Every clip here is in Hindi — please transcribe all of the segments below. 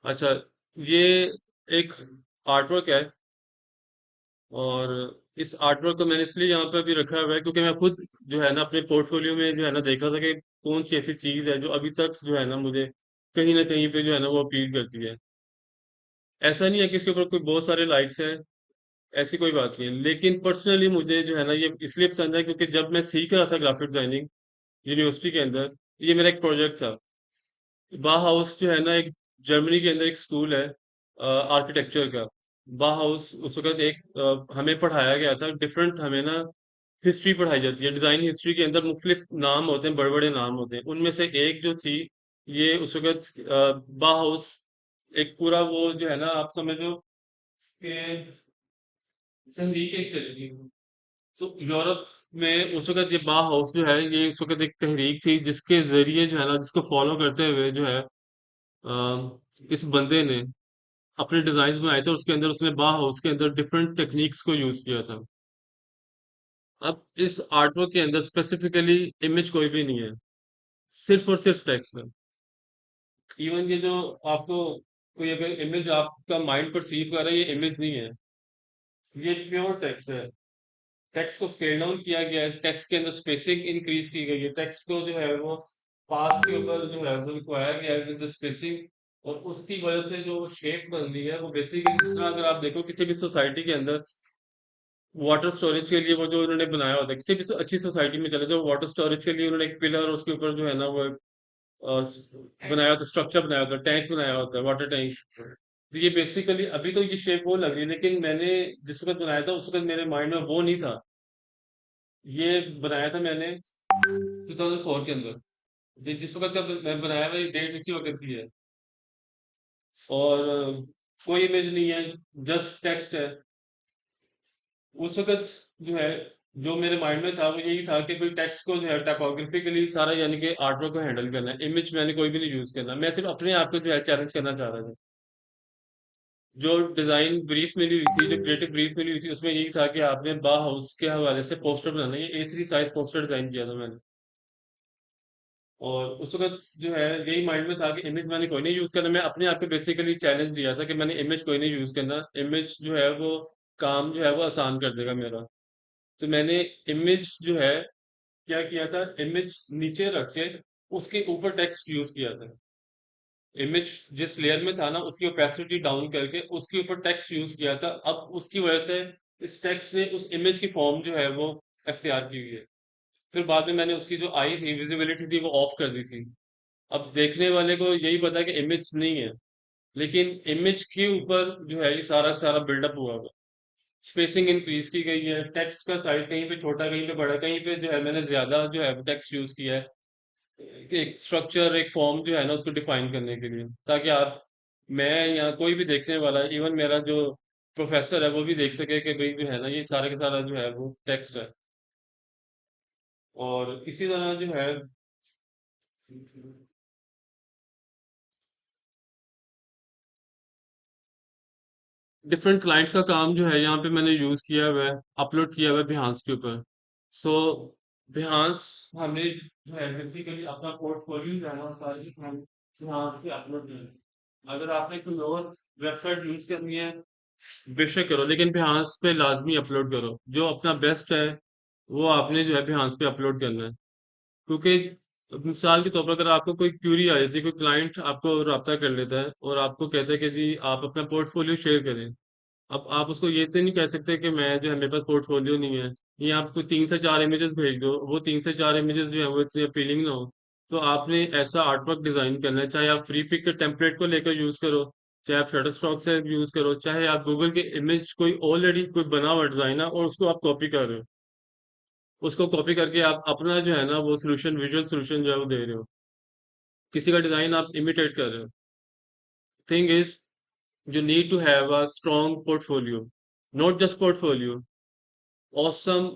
अच्छा, ये एक आर्टवर्क है। और इस आर्टवर्क को मैंने इसलिए यहाँ पे अभी रखा हुआ है क्योंकि मैं खुद जो है ना अपने पोर्टफोलियो में जो है ना देख रहा था कि कौन सी ऐसी चीज है जो अभी तक जो है ना मुझे कहीं ना कहीं पे जो है ना वो अपील करती है। ऐसा नहीं है कि इसके ऊपर कोई बहुत सारे लाइक्स हैं, ऐसी कोई बात नहीं है, लेकिन पर्सनली मुझे जो है ना ये इसलिए पसंद है क्योंकि जब मैं सीख रहा था ग्राफिक डिजाइनिंग यूनिवर्सिटी के अंदर, ये मेरा एक प्रोजेक्ट था। बाहाउस जो है ना एक जर्मनी के अंदर एक स्कूल है आर्किटेक्चर का। बाहाउस उस वक्त एक हमें पढ़ाया गया था डिफरेंट, हमें ना हिस्ट्री पढ़ाई जाती है, डिजाइन हिस्ट्री के अंदर मुख्तलिफ नाम होते हैं, बड़े बड़े नाम होते हैं, उनमें से एक जो थी ये उस वक्त बाहाउस एक पूरा वो जो है ना आप समझो कि तहरीक एक चली थी। तो यूरोप में उस वक्त ये बाहाउस जो है ये उस वक्त एक तहरीक थी जिसके जरिए जो है ना जिसको फॉलो करते हुए जो है इस बंदे ने अपने डिजाइन बनाए थे और उसके अंदर उसने बाहाउस के अंदर डिफरेंट टेक्निक्स को यूज किया था। अब इस आर्टवर्क के अंदर स्पेसिफिकली इमेज कोई भी नहीं है, सिर्फ और सिर्फ टेक्स्ट है। इवन ये जो आपको कोई अगर इमेज आपका माइंड परसीव कर रहा है, ये इमेज नहीं है, ये प्योर टेक्स्ट है। टेक्स्ट को स्केल डाउन किया गया है, टेक्स्ट के अंदर स्पेसिंग इंक्रीज की गई है, टेक्स्ट को जो है वो पाथ के ऊपर जो है वो लिखवाया गया है विद स्पेसिंग। और उसकी वजह से जो शेप बन रही है वो बेसिकली जिस तरह अगर आप देखो किसी भी सोसाइटी के अंदर वाटर स्टोरेज के लिए वो जो उन्होंने बनाया होता है, किसी भी अच्छी सोसाइटी में चले जाओ, वाटर स्टोरेज के लिए उन्होंने एक पिलर और उसके ऊपर जो है ना वो बनाया होता है, स्ट्रक्चर बनाया होता है, टैंक बनाया होता है, वाटर टैंक। तो ये बेसिकली अभी तो ये शेप वो लग रही है, लेकिन मैंने जिस वक्त बनाया था उस वक्त मेरे माइंड में वो नहीं था। ये बनाया था मैंने 2004 के अंदर। ये जिस वक्त का मैं बनाया हुआ ये डेट इसी वक्त की है। और कोई इमेज नहीं है, जस्ट टेक्स्ट है। उस वक्त जो है जो मेरे माइंड में था वो यही था कि कोई टेक्स्ट को जो है टाइपोग्राफिकली सारा यानी कि आर्टवर्क को हैंडल करना है, इमेज मैंने कोई भी नहीं यूज करना, मैं सिर्फ अपने आप को जो है चैलेंज करना चाह रहा था। जो डिजाइन ब्रीफ मिली हुई थी, जो क्रिएटिव ब्रीफ मिली हुई थी उसमें यही था कि आपने बा हाउस के हवाले से पोस्टर बनाना है, ये A3 साइज पोस्टर डिजाइन किया था मैंने। और उस वक्त जो है यही माइंड में था कि इमेज मैंने कोई नहीं यूज करना, मैं अपने आप को बेसिकली चैलेंज दिया था कि मैंने इमेज कोई नहीं यूज करना, इमेज जो है वो काम जो है वो आसान कर देगा मेरा। तो मैंने इमेज जो है क्या किया था, इमेज नीचे रख के उसके ऊपर टेक्स्ट यूज किया था। इमेज जिस लेयर में था ना उसकी ओपेसिटी डाउन करके उसके ऊपर टेक्स्ट यूज किया था। अब उसकी वजह से इस टेक्स्ट ने उस इमेज की फॉर्म जो है वो अख्तियार की हुई है। फिर बाद में मैंने उसकी जो आई थी, विजिबिलिटी थी, वो ऑफ कर दी थी। अब देखने वाले को यही पता है कि इमेज नहीं है, लेकिन इमेज के ऊपर जो है ये सारा सारा बिल्डअप हुआ हुआ। स्पेसिंग इंक्रीज की गई है, टेक्स्ट का साइज कहीं पे छोटा कहीं पे बड़ा, कहीं पे जो है मैंने ज्यादा जो है टेक्स्ट यूज किया है कि एक स्ट्रक्चर एक फॉर्म जो है ना उसको डिफाइन करने के लिए, ताकि आप मैं या कोई भी देखने वाला, इवन मेरा जो प्रोफेसर है वो भी देख सके कि भाई जो है ना ये सारा का सारा जो है वो टेक्स्ट है। और इसी तरह जो है डिफरेंट क्लाइंट्स का काम जो है यहाँ पे मैंने यूज किया हुआ है, अपलोड किया हुआ है बिहांस के ऊपर। सो बिहांस हमने जो है बेसिकली अपना पोर्टफोलियो जो है ना सारी हम बिहांस पे अपलोड किया। अगर आपने कोई और वेबसाइट यूज करनी है बेशक करो, लेकिन बिहांस पे लाजमी अपलोड करो, जो अपना बेस्ट है वो आपने जो है बिहांस पे अपलोड करना है। क्योंकि मिसाल के तौर पर अगर आपको कोई क्यूरी आ जाती है, कोई क्लाइंट आपको राब्ता कर लेता है और आपको कहता है कि जी आप अपना पोर्टफोलियो शेयर करें। अब आप उसको ये तो नहीं कह सकते कि मैं जो है मेरे पास पोर्टफोलियो नहीं है, ये आपको 3 से 4 इमेजेस भेज दो, वो 3 से 4 इमेजेस जो है वो इतनी अपीलिंग ना हो। तो आपने ऐसा आर्टवर्क डिजाइन करना है, चाहे आप फ्री पिक के टेम्पलेट को लेकर यूज करो, चाहे आप शटरस्टॉक से यूज करो, चाहे आप गूगल के इमेज कोई ऑलरेडी कोई बना हुआ डिजाइन है और उसको आप कॉपी कर रहे हो, उसको कॉपी करके आप अपना जो है ना वो सोल्यूशन, विजुअल सोल्यूशन जो है वो दे रहे हो, किसी का डिजाइन आप इमिटेट कर रहे हो। Thing is you need to have a strong portfolio, not just portfolio, awesome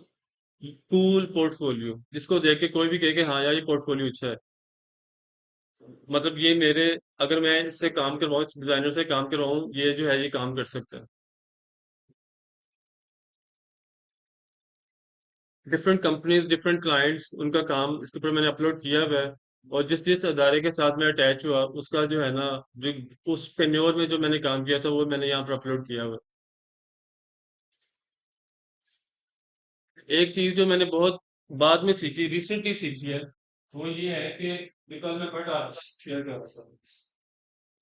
cool portfolio जिसको देख के कोई भी कहे कि हाँ यार ये पोर्टफोलियो अच्छा है। मतलब ये मेरे, अगर मैं इससे काम करवाऊँ, इस डिजाइनर से काम करवाऊँ, ये जो है ये काम कर सकता है। डिफरेंट कंपनीज डिफरेंट क्लाइंट्स उनका काम इसके ऊपर मैंने अपलोड किया हुआ है। और जिस अदारे के साथ मैं अटैच हुआ उसका जो है ना, जो उस टेन्योर में जो मैंने काम किया था वो मैंने यहाँ पर अपलोड किया हुआ है। एक चीज जो मैंने बहुत बाद में सीखी, रिसेंटली सीखी है, वो ये है कि बिकॉज मैं बट शेयर कर रहा था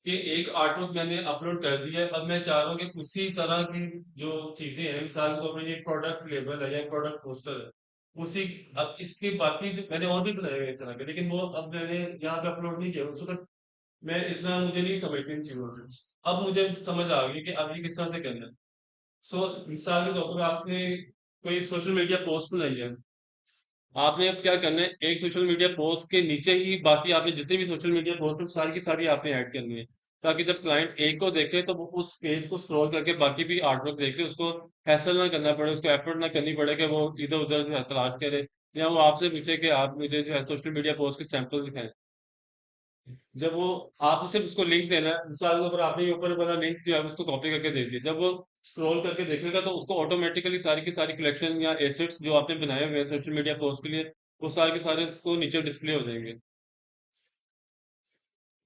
कि एक आर्टवर्क मैंने अपलोड कर दिया है, अब मैं चाह रहा हूँ कि उसी तरह की जो चीजें हैं, मिसाल के तौर पर ये प्रोडक्ट लेबल है या प्रोडक्ट पोस्टर है, उसी, अब इसके बाकी जो मैंने और भी बनाए हुए हैं इस तरह के, लेकिन वो अब मैंने यहाँ पे अपलोड नहीं किया, उस वक्त मैं इतना मुझे नहीं समझ थी इन चीजों से। अब मुझे समझ आ गई कि अब ये किस तरह से करना है। सो मिसाल के तौर पर आपने कोई सोशल मीडिया पोस्ट बनाई है, आपने अब क्या करना है, एक सोशल मीडिया पोस्ट के नीचे ही बाकी आपने जितनी भी सोशल मीडिया पोस्ट है सारी की सारी आपने ऐड करनी है, ताकि जब क्लाइंट एक को देखे तो वो उस पेज को स्क्रॉल करके बाकी भी आर्टवर्क देखे, उसको हैसल ना करना पड़े, उसको एफर्ट ना करनी पड़े कि वो इधर उधर जो है तलाश करे, या वो आपसे पूछे कि आप मुझे जो है सोशल मीडिया पोस्ट के सैंपल दिखाएं। जब वो, आप सिर्फ उसको लिंक देना है, मिसाल के ऊपर आपने ये ऊपर वाला लिंक दिया है, उसको कॉपी करके दे दिया, जब वो स्क्रॉल करके देखेगा तो उसको ऑटोमेटिकली सारी की सारी कलेक्शन या एसेट्स जो आपने बनाए हुए हैं सोशल मीडिया पोस्ट के लिए, वो सारे के सारे उसको नीचे डिस्प्ले हो जाएंगे।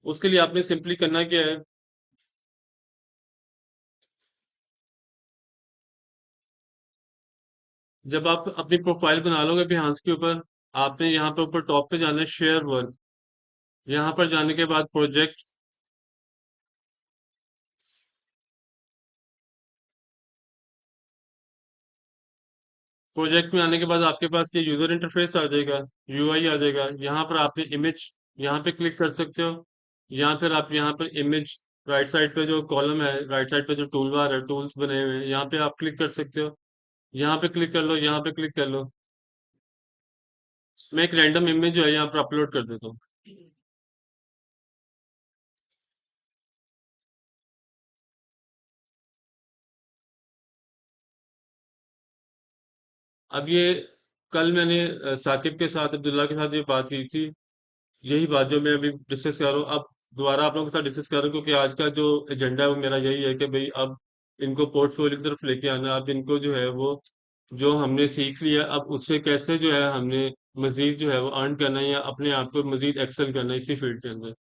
उसके लिए आपने सिंपली करना क्या है, जब आप अपनी प्रोफाइल बना लोगे behance के ऊपर, आपने यहाँ पे ऊपर टॉप पे जाना है शेयर वर्क, यहाँ पर जाने के बाद प्रोजेक्ट, प्रोजेक्ट में आने के बाद आपके पास ये यूजर इंटरफेस आ जाएगा, यूआई आ जाएगा, यहाँ पर आपने इमेज यहाँ पे क्लिक कर सकते हो, या फिर आप यहाँ पर इमेज, राइट साइड पे जो कॉलम है, राइट साइड पे जो टूल बार है, टूल्स बने हुए हैं, यहाँ पे आप क्लिक कर सकते हो, यहाँ पे क्लिक कर लो, यहाँ पे क्लिक कर लो। मैं एक रैंडम इमेज जो है यहाँ पर अपलोड कर देता हूँ। अब ये, कल मैंने साकिब के साथ, अब्दुल्ला के साथ ये बात की थी, यही बात जो मैं अभी डिस्कस कर रहा हूँ, अब दोबारा आप लोगों के साथ डिस्कस कर रहा हूँ, क्योंकि आज का जो एजेंडा है वो मेरा यही है कि भाई अब इनको पोर्टफोलियो की तरफ लेके आना, अब इनको जो है वो, जो हमने सीख लिया अब उससे कैसे जो है हमने मजीद जो है वो अर्न करना है, या अपने आप को मजीद एक्सेल करना है इसी फील्ड के अंदर।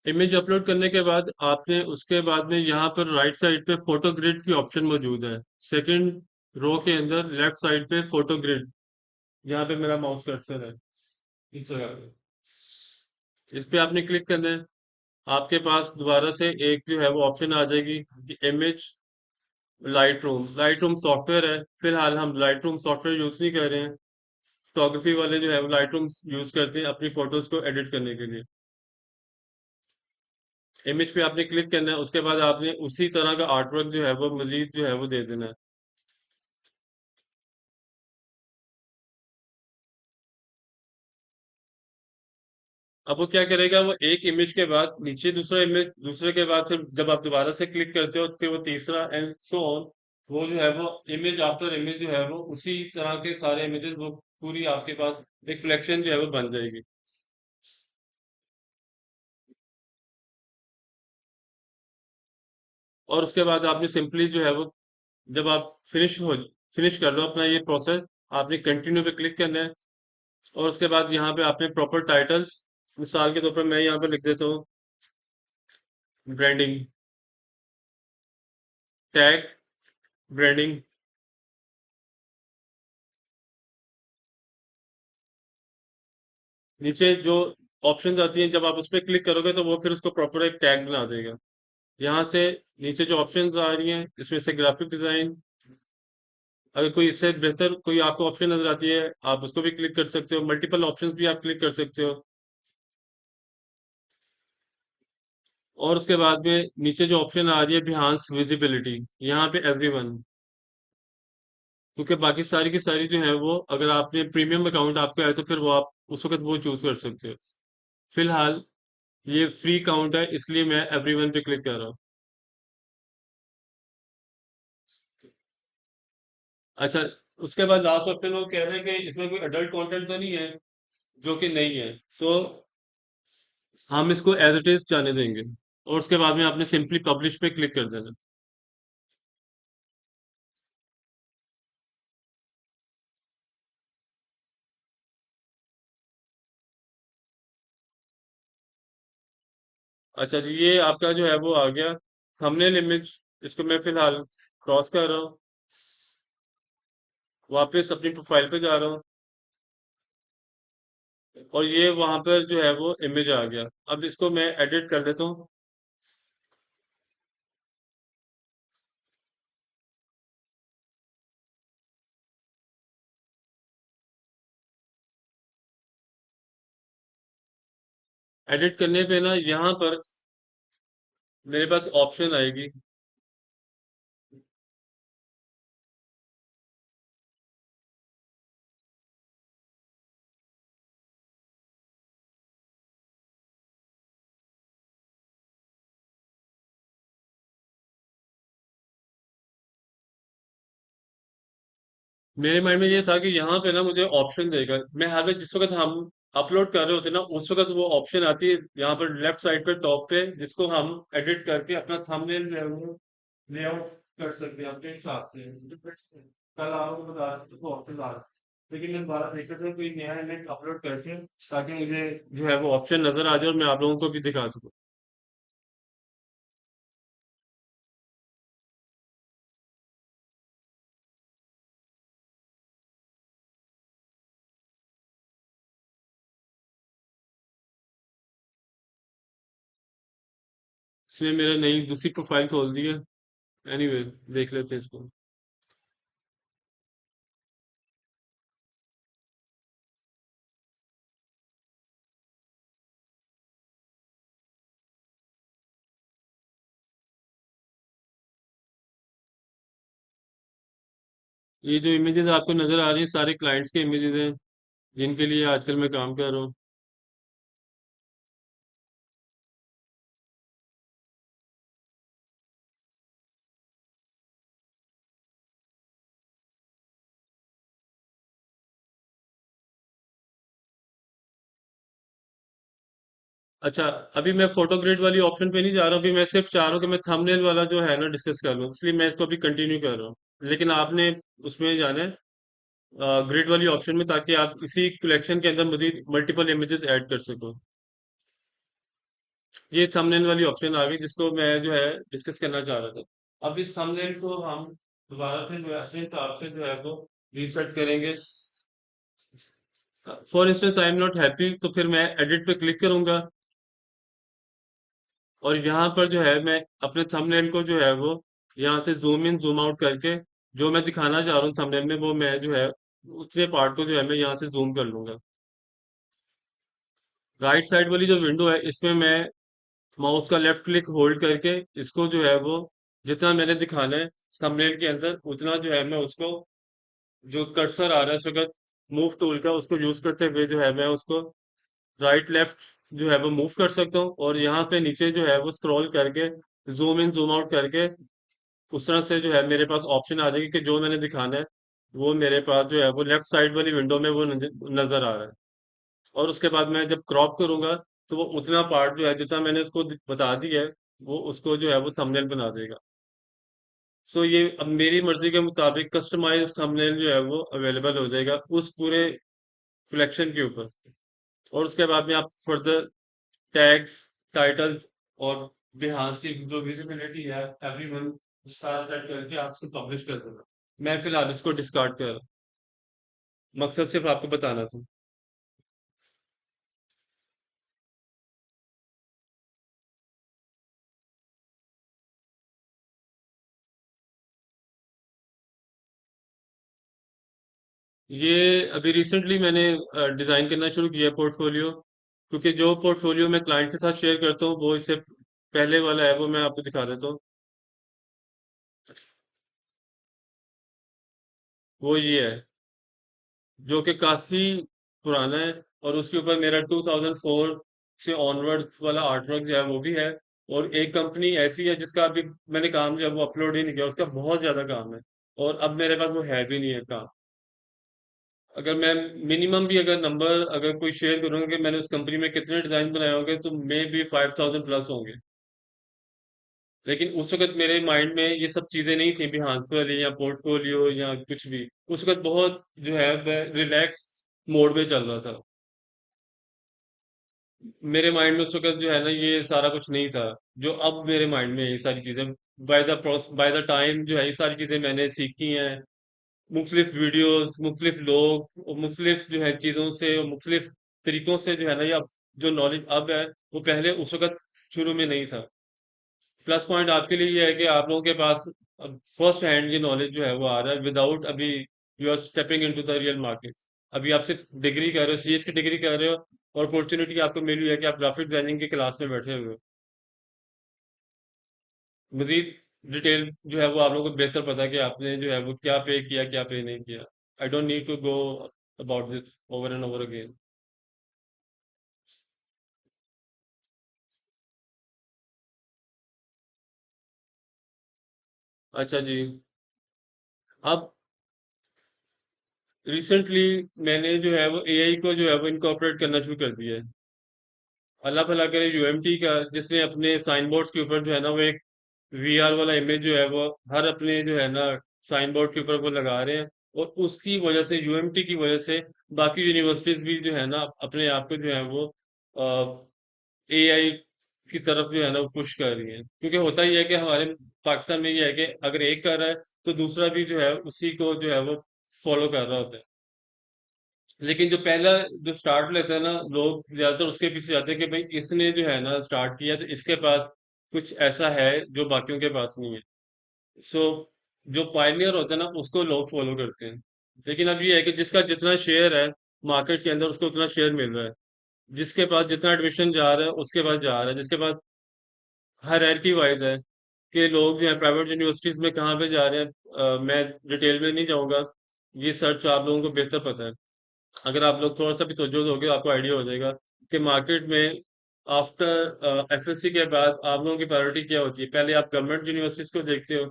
इमेज अपलोड करने के बाद आपने उसके बाद में यहाँ पर राइट साइड पे फोटो ग्रिड की ऑप्शन मौजूद है, सेकंड रो के अंदर लेफ्ट साइड पे फोटो ग्रिड, यहाँ पे मेरा माउस कर्सर है, इस जगह पे, इस पे आपने क्लिक करना है। आपके पास दोबारा से एक जो है वो ऑप्शन आ जाएगी, image, light room, light room software है, फिलहाल हम लाइट रूम सॉफ्टवेयर यूज नहीं कर रहे हैं, फोटोग्राफी वाले जो है वो लाइट रूम यूज करते हैं अपनी फोटोज को एडिट करने के लिए। इमेज पे आपने क्लिक करना है, उसके बाद आपने उसी तरह का आर्टवर्क जो है वो मजीद जो है वो दे देना है। अब वो क्या करेगा, वो एक इमेज के बाद नीचे दूसरा इमेज, दूसरे के बाद फिर जब आप दोबारा से क्लिक करते हो फिर वो तीसरा, एंड सो ऑन, वो जो है वो इमेज आफ्टर इमेज जो है वो उसी तरह के सारे इमेजेस वो पूरी आपके पास एक कलेक्शन जो है वो बन जाएगी। और उसके बाद आपने सिंपली जो है वो, जब आप फिनिश कर लो अपना ये प्रोसेस, आपने कंटिन्यू पे क्लिक करना है, और उसके बाद यहाँ पे आपने प्रॉपर टाइटल्स, मिसाल के तौर पर मैं यहाँ पे लिख देता हूँ ब्रांडिंग, टैग ब्रांडिंग। नीचे जो ऑप्शंस आती हैं, जब आप उस पर क्लिक करोगे तो वो फिर उसको प्रॉपर एक टैग बना देगा। यहाँ से नीचे जो ऑप्शंस आ रही हैं इसमें से ग्राफिक डिजाइन, अगर कोई इससे बेहतर कोई आपको ऑप्शन नजर आती है आप उसको भी क्लिक कर सकते हो, मल्टीपल ऑप्शंस भी आप क्लिक कर सकते हो। और उसके बाद में नीचे जो ऑप्शन आ रही है बिहांस विजिबिलिटी, यहाँ पे एवरीवन, क्योंकि बाकी सारी की सारी जो है वो, अगर आपने प्रीमियम अकाउंट आपका है तो फिर वो आप उस वक्त वो चूज कर सकते हो। फिलहाल ये फ्री अकाउंट है इसलिए मैं एवरीवन पे क्लिक कर रहा हूँ। अच्छा, उसके बाद लास्ट ऑप्शन वो कह रहे हैं कि इसमें कोई अडल्ट कंटेंट तो नहीं है, जो कि नहीं है। सो हम इसको एज इट इज जाने देंगे, और उसके बाद में आपने सिंपली पब्लिश पे क्लिक कर देना। अच्छा जी, ये आपका जो है वो आ गया थंबनेल इमेज। इसको मैं फिलहाल क्रॉस कर रहा हूँ, वापस अपनी प्रोफाइल पे जा रहा हूँ, और ये वहां पर जो है वो इमेज आ गया। अब इसको मैं एडिट कर देता हूँ। एडिट करने पे ना यहाँ पर मेरे पास ऑप्शन आएगी। मेरे माइंड में ये था कि यहाँ पे ना मुझे ऑप्शन देगा। मैं हर वक्त जिस वक्त हम अपलोड कर रहे होते हैं ना, उस वक्त वो ऑप्शन आती है यहाँ पर लेफ्ट साइड पे टॉप पे, जिसको हम एडिट करके अपना थंबनेल जो है वो लेआउट कर सकते हैं अपने हिसाब से। कल आपको बता सकते तो ऑप्शन आ रहा है। लेकिन मैं दोबारा देख रहा था कोई नया इमेज अपलोड करके, ताकि मुझे जो है वो ऑप्शन नजर आ जाए और मैं आप लोगों को भी दिखा सकूँ। इसमें मेरा नई दूसरी प्रोफाइल खोल दी है। एनीवे, देख लेते हैं इसको। ये जो इमेजेस आपको नजर आ रही हैं, सारे क्लाइंट्स के इमेजेस हैं जिनके लिए आजकल मैं काम कर रहा हूँ। अच्छा, अभी मैं फोटो ग्रिड वाली ऑप्शन पे नहीं जा रहा हूँ। अभी मैं सिर्फ चाह रहा हूँ कि मैं थंबनेल वाला जो है ना डिस्कस कर लूँ, इसलिए मैं इसको अभी कंटिन्यू कर रहा हूँ। लेकिन आपने उसमें जाना है ग्रिड वाली ऑप्शन में, ताकि आप इसी कलेक्शन के अंदर मजीद मल्टीपल इमेजेस ऐड कर सको। ये थंबनेल वाली ऑप्शन आ गई, जिसको मैं जो है डिस्कस करना चाह रहा था। अब इस थंबनेल को हम दोबारा से जो है अपने हिसाब से जो है वो रीसेट करेंगे। For instance I am not happy, तो फिर मैं एडिट पे क्लिक करूंगा, और यहाँ पर जो है मैं अपने थंबनेल को जो है वो यहाँ से जूम इन जूम आउट करके, जो मैं दिखाना चाह रहा हूँ थंबनेल में, वो मैं जो है उतने पार्ट को जो है मैं यहाँ से जूम कर लूंगा। राइट साइड वाली जो विंडो है, इसमें मैं माउस का लेफ्ट क्लिक होल्ड करके इसको जो है वो जितना मैंने दिखाना है थंबनेल के अंदर, उतना जो है मैं उसको, जो कर्सर आ रहा है इस वक्त मूव टूल का, उसको यूज करते हुए जो है मैं उसको राइट लेफ्ट जो है वो मूव कर सकता हूँ, और यहाँ पे नीचे जो है वो स्क्रॉल करके जूम इन जूम आउट करके उस तरह से जो है मेरे पास ऑप्शन आ जाएगी कि जो मैंने दिखाना है वो मेरे पास जो है वो लेफ्ट साइड वाली विंडो में वो नजर आ रहा है। और उसके बाद मैं जब क्रॉप करूंगा, तो वो उतना पार्ट जो है जितना मैंने उसको बता दिया है, वो उसको जो है वो थंबनेल बना देगा। सो ये अब मेरी मर्जी के मुताबिक कस्टमाइज थंबनेल जो है वो अवेलेबल हो जाएगा उस पूरे कलेक्शन के ऊपर। और उसके बाद में आप फर्दर टैग्स, टाइटल, और बिहार की जो विजिबिलिटी है एवरीवन, सारा सेट करके आप उसको पब्लिश कर देना। मैं फिलहाल इसको डिस्कार्ड कर रहा हूँ। मकसद सिर्फ आपको बताना था। ये अभी रिसेंटली मैंने डिजाइन करना शुरू किया पोर्टफोलियो, क्योंकि जो पोर्टफोलियो मैं क्लाइंट के साथ शेयर करता हूँ वो इससे पहले वाला है, वो मैं आपको दिखा देता हूँ। वो ये है, जो कि काफी पुराना है, और उसके ऊपर मेरा 2004 से ऑनवर्ड वाला आर्टवर्क जो है वो भी है। और एक कंपनी ऐसी है जिसका अभी मैंने काम जो है वो अपलोड ही नहीं किया, उसका बहुत ज्यादा काम है। और अब मेरे पास वो है भी नहीं है काम। अगर मैं मिनिमम भी अगर नंबर अगर कोई शेयर करूंगा कि मैंने उस कंपनी में कितने डिजाइन बनाए होंगे तो मे बी 5000 प्लस होंगे। लेकिन उस वक्त मेरे माइंड में ये सब चीजें नहीं थी बिहान वाली या पोर्टफोलियो या कुछ भी। उस वक्त बहुत जो है मैं रिलैक्स मोड में चल रहा था। मेरे माइंड में उस वक्त जो है ना ये सारा कुछ नहीं था जो अब मेरे माइंड में है ये सारी चीजें। बाय द टाइम जो है ये सारी चीजें मैंने सीखी हैं। मुख्तलिफ वीडियोस, मुख्तलिफ लोग और मुख्तलिफ जो है चीजों से और मुख्तलिफ तरीकों से जो है ना ये अब जो नॉलेज अब है वो पहले उस वक्त शुरू में नहीं था। प्लस पॉइंट आपके लिए ये है कि आप लोगों के पास फर्स्ट हैंड ये नॉलेज जो है वो आ रहा है विदाउट अभी you are stepping into the real market. अभी आप सिर्फ डिग्री कर रहे हो, सीएस की डिग्री कर रहे हो और अपॉर्चुनिटी आपको मिली है कि आप ग्राफिक डिजाइनिंग की क्लास में बैठे हुए हो। मजीद डिटेल जो है वो आप लोगों को बेहतर पता है कि आपने जो है वो क्या पे किया क्या पे नहीं किया। I don't need to go about this over and over again. अच्छा जी। अब रिसेंटली मैंने जो है वो एआई को जो है वो इनकॉर्पोरेट करना शुरू कर दिया है। अल्लाह भला करे यूएमटी का जिसने अपने साइन बोर्ड के ऊपर जो है ना वो एक वीआर वाला इमेज जो है वो हर अपने जो है ना साइन बोर्ड के ऊपर वो लगा रहे हैं। और उसकी वजह से यूएमटी की वजह से बाकी यूनिवर्सिटीज भी जो है ना अपने आप को जो है वो एआई की तरफ जो है ना वो पुश कर रही है। क्योंकि होता ही है कि हमारे पाकिस्तान में ये है कि अगर एक कर रहा है तो दूसरा भी जो है उसी को जो है वो फॉलो कर रहा होता है। लेकिन जो पहला जो स्टार्ट लेता है ना लोग ज्यादातर उसके पीछे जाते हैं कि भाई इसने जो है ना स्टार्ट किया तो इसके पास कुछ ऐसा है जो बाकियों के पास नहीं है। सो जो पायनियर होता है ना उसको लोग फॉलो करते हैं। लेकिन अब ये है कि जिसका जितना शेयर है मार्केट के अंदर उसको उतना शेयर मिल रहा है। जिसके पास जितना एडमिशन जा रहा है उसके पास जा रहा है। जिसके पास हायरार्की वाइज है कि लोग जो है प्राइवेट यूनिवर्सिटीज में कहाँ पे जा रहे हैं। मैं डिटेल में नहीं जाऊंगा। ये सर्च आप लोगों को बेहतर पता है। अगर आप लोग थोड़ा सा भी तवज्जो दोगे आपको आइडिया हो जाएगा कि मार्केट में आफ्टर एफएससी के बाद आप लोगों की प्रायोरिटी क्या होती है। पहले आप गवर्नमेंट यूनिवर्सिटीज को देखते हो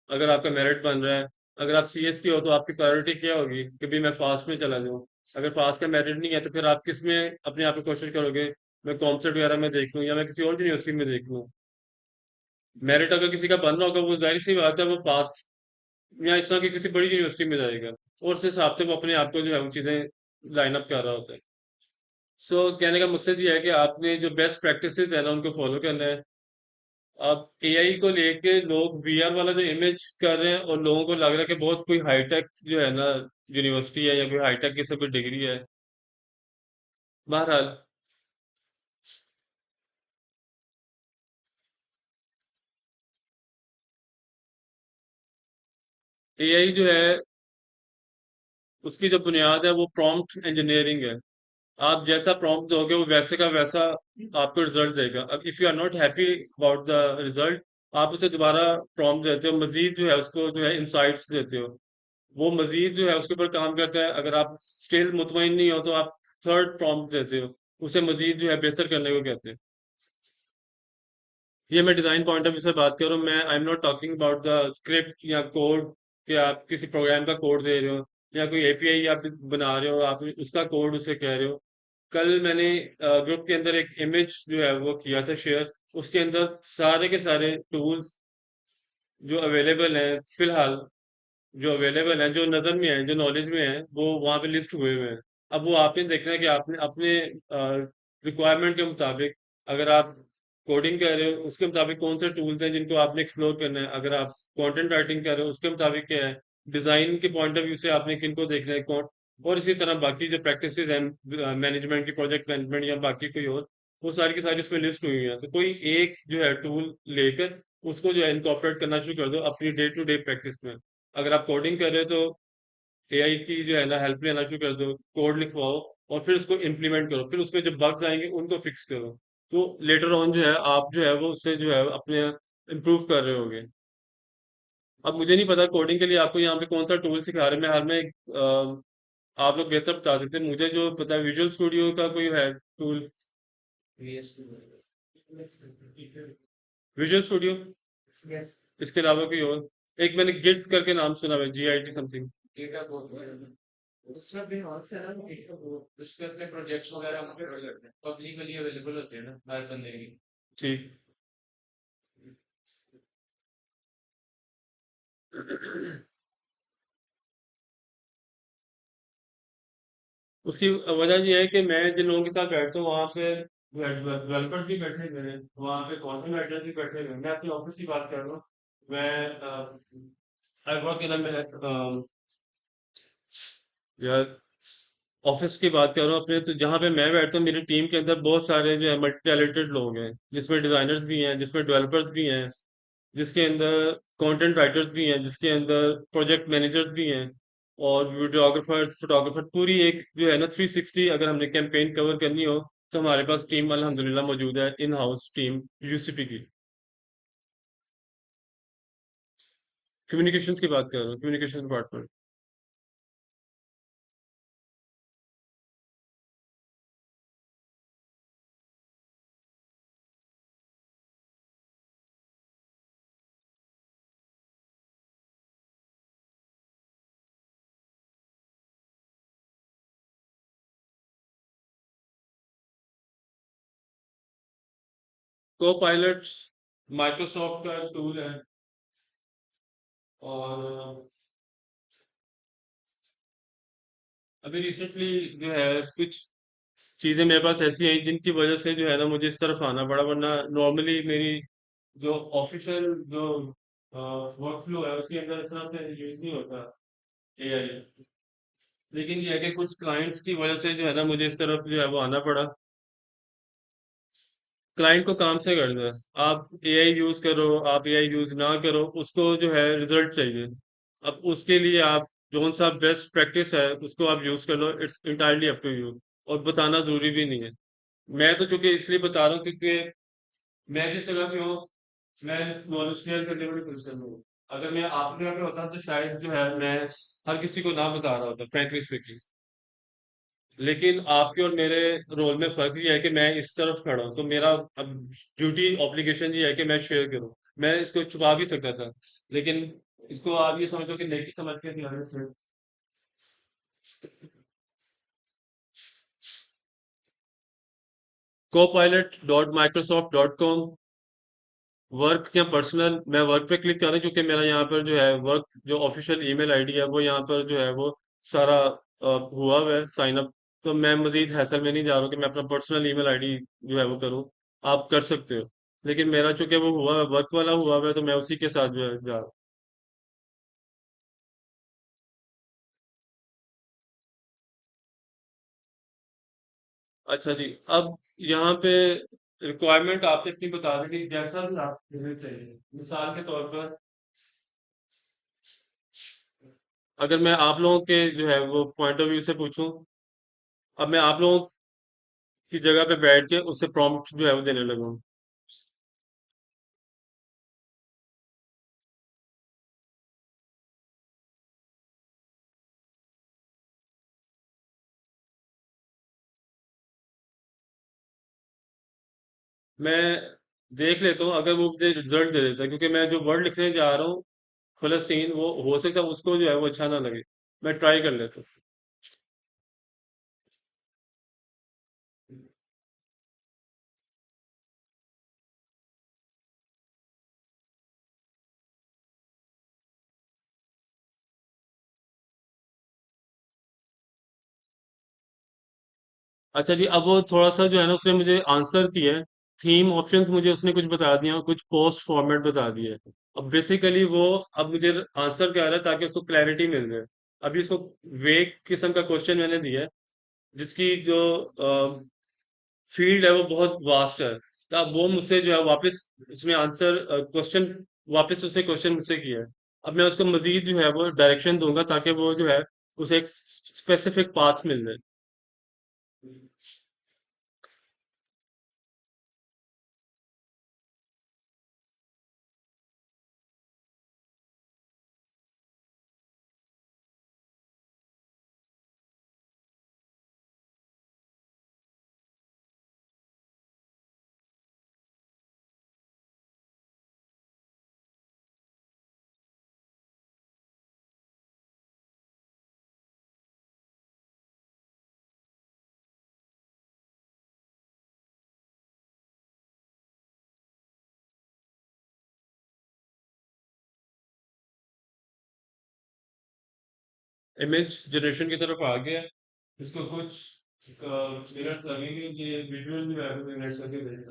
अगर आपका मेरिट बन रहा है। अगर आप सीएस की हो तो आपकी प्रायोरिटी क्या होगी कि भाई मैं फास्ट में चला जाऊँ। अगर फास्ट का मेरिट नहीं है तो फिर आप किस में अपने आप को कोशिश करोगे। मैं कॉमसेट वगैरह में देख लूँ या मैं किसी और यूनिवर्सिटी में देख लूँ। मेरिट अगर किसी का बन रहा होगा वो जाहिर सी बात है वो फास्ट या इस तरह की किसी बड़ी यूनिवर्सिटी में जाएगा। और उस हिसाब से वो अपने आप को जो है वो चीजें लाइन अप कर रहा होता है। सो कहने का मकसद ये है कि आपने जो बेस्ट प्रैक्टिसेस है ना उनको फॉलो करना है। अब एआई को लेके लोग वीआर वाला जो इमेज कर रहे हैं और लोगों को लग रहा है कि बहुत कोई हाईटेक जो है ना यूनिवर्सिटी है या कोई हाईटेक की कोई डिग्री है। बहरहाल एआई जो है उसकी जो बुनियाद है वो प्रॉम्प्ट इंजीनियरिंग है। आप जैसा प्रॉम्प्ट दोगे वो वैसे का वैसा आपको रिजल्ट देगा। अब if you are not happy about the result आप उसे दोबारा प्रॉम्प्ट देते हो मजीद जो है उसको जो है इंसाइट्स देते हो। वो मजीद जो है उसके ऊपर काम करता है। अगर आप स्टिल मुतमईन नहीं हो तो आप थर्ड प्रॉम्प्ट देते हो। उसे मजीद जो है बेहतर करने को कहते हैं। ये मैं डिजाइन पॉइंट ऑफ व्यू से बात कर रहा हूँ। मैं I am not talking about the script या कोड कि आप किसी प्रोग्राम का कोड दे रहे हो या कोई एपीआई आप बना रहे हो आप उसका कोड उसे कह रहे हो। कल मैंने ग्रुप के अंदर एक इमेज जो है वो किया था शेयर। उसके अंदर सारे के सारे टूल्स जो अवेलेबल हैं फिलहाल जो अवेलेबल हैं जो नज़र में है जो नॉलेज में है वो वहाँ पे लिस्ट हुए हुए हैं। अब वो आपने देखना है कि आपने अपने रिक्वायरमेंट के मुताबिक अगर आप कोडिंग कर रहे हो उसके मुताबिक कौन से टूल्स हैं जिनको आपने एक्सप्लोर करना है। अगर आप कंटेंट राइटिंग कर रहे हो उसके मुताबिक क्या है। डिजाइन के पॉइंट ऑफ व्यू से आपने किनको देखना है कौन। और इसी तरह बाकी जो प्रैक्टिसेस हैं मैनेजमेंट की प्रोजेक्ट मैनेजमेंट या बाकी कोई और वो सारी की सारी उसमें लिस्ट हुई है। तो कोई एक जो है टूल लेकर उसको जो है इनकॉर्पोरेट करना शुरू कर दो अपनी डे टू डे प्रैक्टिस में। अगर आप कोडिंग कर रहे हो तो एआई की जो है ना हेल्प लेना शुरू कर दो। कोड लिखवाओ और फिर उसको इम्प्लीमेंट करो। फिर उसमें जो बग्स आएंगे उनको फिक्स करो। तो लेटर ऑन जो है आप जो है वो उससे जो है अपने इम्प्रूव कर रहे होगे। अब मुझे नहीं पता कोडिंग के लिए आपको यहाँ पे कौन सा टूल सिखा रहे हैं। मैं हाल में आप लोग बेहतर बता सकते हैं। मुझे जो पता है विजुअल स्टूडियो का कोई है टूल। विजुअल स्टूडियो इसके अलावा कोई और। एक मैंने गिट करके नाम सुना है, GIT समथिंग। डेटा बहुत दूसरा भी हाथ से ना डेटा बहुत उस पे अपने प्रोजेक्ट्स वगैरह हम कर सकते हैं, पब्लिकली अवेलेबल होते हैं ना हर बंदे की। ठीक। उसकी वजह ये है कि मैं जिन लोगों के साथ बैठता हूँ वहां पे डेवलपर्स भी बैठे हुए हैं, वहां पे कंटेंट राइटर्स भी बैठे हुए हैं। मैं अपने ऑफिस की बात कर रहा हूँ। मैं आई वर्क इन यार, ऑफिस की बात कर रहा हूँ अपने, तो जहाँ पे मैं बैठता हूँ मेरी टीम के अंदर बहुत सारे जो है मल्टी टैलेंटेड लोग हैं, जिसमें डिजाइनर्स भी हैं, जिसमें डेवलपर्स भी हैं, जिसके अंदर कंटेंट राइटर्स भी हैं, जिसके अंदर प्रोजेक्ट मैनेजर्स भी हैं, और वीडियोग्राफर, फोटोग्राफर, पूरी एक जो है ना 360 अगर हमने कैंपेन कवर करनी हो तो हमारे पास टीम अल्हम्दुलिल्लाह मौजूद है, इन हाउस टीम यूसीपी की। कम्युनिकेशंस की बात कर रहा हूँ, कम्युनिकेशन डिपार्टमेंट। को पायलट माइक्रोसॉफ्ट का टूल है, और अभी रिसेंटली जो है कुछ चीजें मेरे पास ऐसी हैं जिनकी वजह से जो है ना मुझे इस तरफ आना पड़ा, वरना नॉर्मली मेरी जो ऑफिशियल जो वर्क फ्लो है उसके अंदर इस तरह से यूज नहीं होता AI। लेकिन ये है कि कुछ क्लाइंट्स की वजह से जो है ना मुझे इस तरफ जो है वो आना पड़ा। क्लाइंट को काम से करना है, आप AI यूज करो, आप AI यूज ना करो, उसको जो है रिजल्ट चाहिए। अब उसके लिए आप जोन सा बेस्ट प्रैक्टिस है उसको आप यूज कर लो, it's entirely up to you. और बताना जरूरी भी नहीं है। मैं तो चूंकि इसलिए बता रहा हूँ क्योंकि मैं जिस जगह पे हूँ, मैं नॉलेज शेयर करने वाली पोजीशन में हूँ। अगर मैं आपके यहाँ पे होता तो शायद जो है मैं हर किसी को ना बता रहा होता, फ्रैंकली स्पीकिंग। लेकिन आपके और मेरे रोल में फर्क ये है कि मैं इस तरफ खड़ा हूँ, तो मेरा अब ड्यूटी ऑब्लिगेशन ये है कि मैं शेयर करूँ। मैं इसको छुपा भी सकता था, लेकिन इसको आप ये समझो कि नेकी समझ के दिया है। copilot.microsoft.com। वर्क या पर्सनल, मैं वर्क पे क्लिक कर रहा हूँ क्योंकि मेरा यहाँ पर जो है वर्क जो ऑफिशियल ईमेल आईडी है वो यहाँ पर जो है वो सारा हुआ हुआ है साइन अप। तो मैं मजीद हैसल में नहीं जा रहा हूँ कि मैं अपना पर्सनल ईमेल आईडी जो है वो करूँ। आप कर सकते हो, लेकिन मेरा चूंकि वो हुआ है, वर्क वाला हुआ हुआ है, तो मैं उसी के साथ जो है जा रहा हूँ। अच्छा जी। अब यहाँ पे रिक्वायरमेंट आपने अपनी बता दी, जैसा भी आप मुझे चाहिए। मिसाल के तौर पर अगर मैं आप लोगों के जो है वो पॉइंट ऑफ व्यू से पूछूं, अब मैं आप लोगों की जगह पे बैठ के उससे प्रॉम्प्ट जो है वो देने लगा हूँ। मैं देख लेता हूँ अगर वो मुझे रिजल्ट दे देता है, क्योंकि मैं जो वर्ड लिखने जा रहा हूँ फलस्तीन, वो हो सकता है उसको जो है वो अच्छा ना लगे। मैं ट्राई कर लेता हूँ। अच्छा जी, अब वो थोड़ा सा जो है ना उसने मुझे आंसर किया है। थीम ऑप्शंस मुझे उसने कुछ बता दिया और कुछ पोस्ट फॉर्मेट बता दिया है। अब बेसिकली वो अब मुझे आंसर क्या आ रहा है ताकि उसको क्लैरिटी मिल जाए। अभी इसको वेग किस्म का क्वेश्चन मैंने दिया है, जिसकी जो फील्ड है वो बहुत वास्ट है। तो अब वो मुझसे जो है वापस इसमें आंसर क्वेश्चन, वापस उसने क्वेश्चन मुझसे किया है। अब मैं उसको मजीद जो है वो डायरेक्शन दूंगा ताकि वो जो है उसे एक स्पेसिफिक पाथ मिल जाए। इमेज जनरेशन की तरफ आ गया। इसको कुछ मिनट लगेंगे कि विजुअल जो है वो जनरेट करके देगा।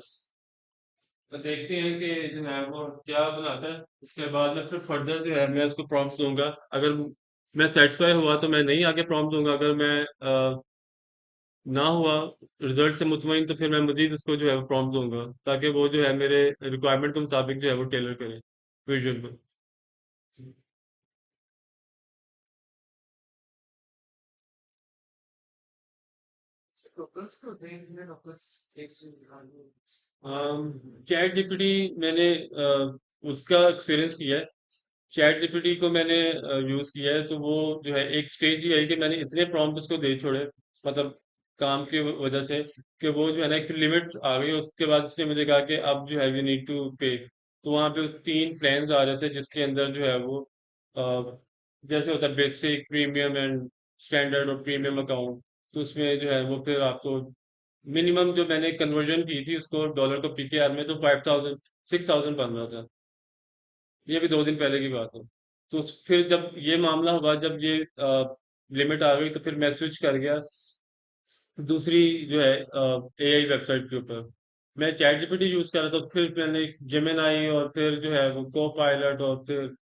तो देखते हैं कि जो है वो क्या बनाता है। उसके बाद में फिर फर्दर जो है मैं उसको प्रॉम्प्ट दूंगा। अगर मैं सेटिस्फाई हुआ तो मैं नहीं आगे प्रॉम्प्ट दूंगा। अगर मैं ना हुआ रिजल्ट से मुतमईन तो फिर मैं मजीद उसको जो है वो प्रॉम्प्ट दूंगा, ताकि वो जो है मेरे रिक्वायरमेंट के मुताबिक जो है वो टेलर करे विजुअल को। टोकन्स को देखने टोकन्स एक से निकालने चैट जीपीटी मैंने उसका एक्सपीरियंस किया है। चैट जीपीटी को मैंने यूज किया है, तो वो जो है एक स्टेज ही आई कि मैंने इतने प्रॉम्प्ट उसको दे छोड़े, मतलब काम की वजह से, कि वो जो है ना एक लिमिट आ गई। उसके बाद उसने मुझे कहा कि अब जो है यू नीड टू पे। तो वहाँ पे 3 प्लान्स आ रहे थे जिसके अंदर जो है वो अ, जैसे होता है बेसिक, प्रीमियम एंड स्टैंडर्ड और प्रीमियम अकाउंट। तो उसमें जो है वो फिर आपको मिनिमम जो मैंने कन्वर्जन की थी उसको डॉलर को पीकेआर में, तो 5,000 6,000 बन रहा था। ये भी 2 दिन पहले की बात है। तो फिर जब ये मामला हुआ, जब ये लिमिट आ गई, तो फिर मैं स्विच कर गया दूसरी जो है एआई वेबसाइट के ऊपर। मैं चैट जीपीटी यूज कर रहा था, फिर मैंने जेमिनाई और फिर जो है वो को पायलट और फिर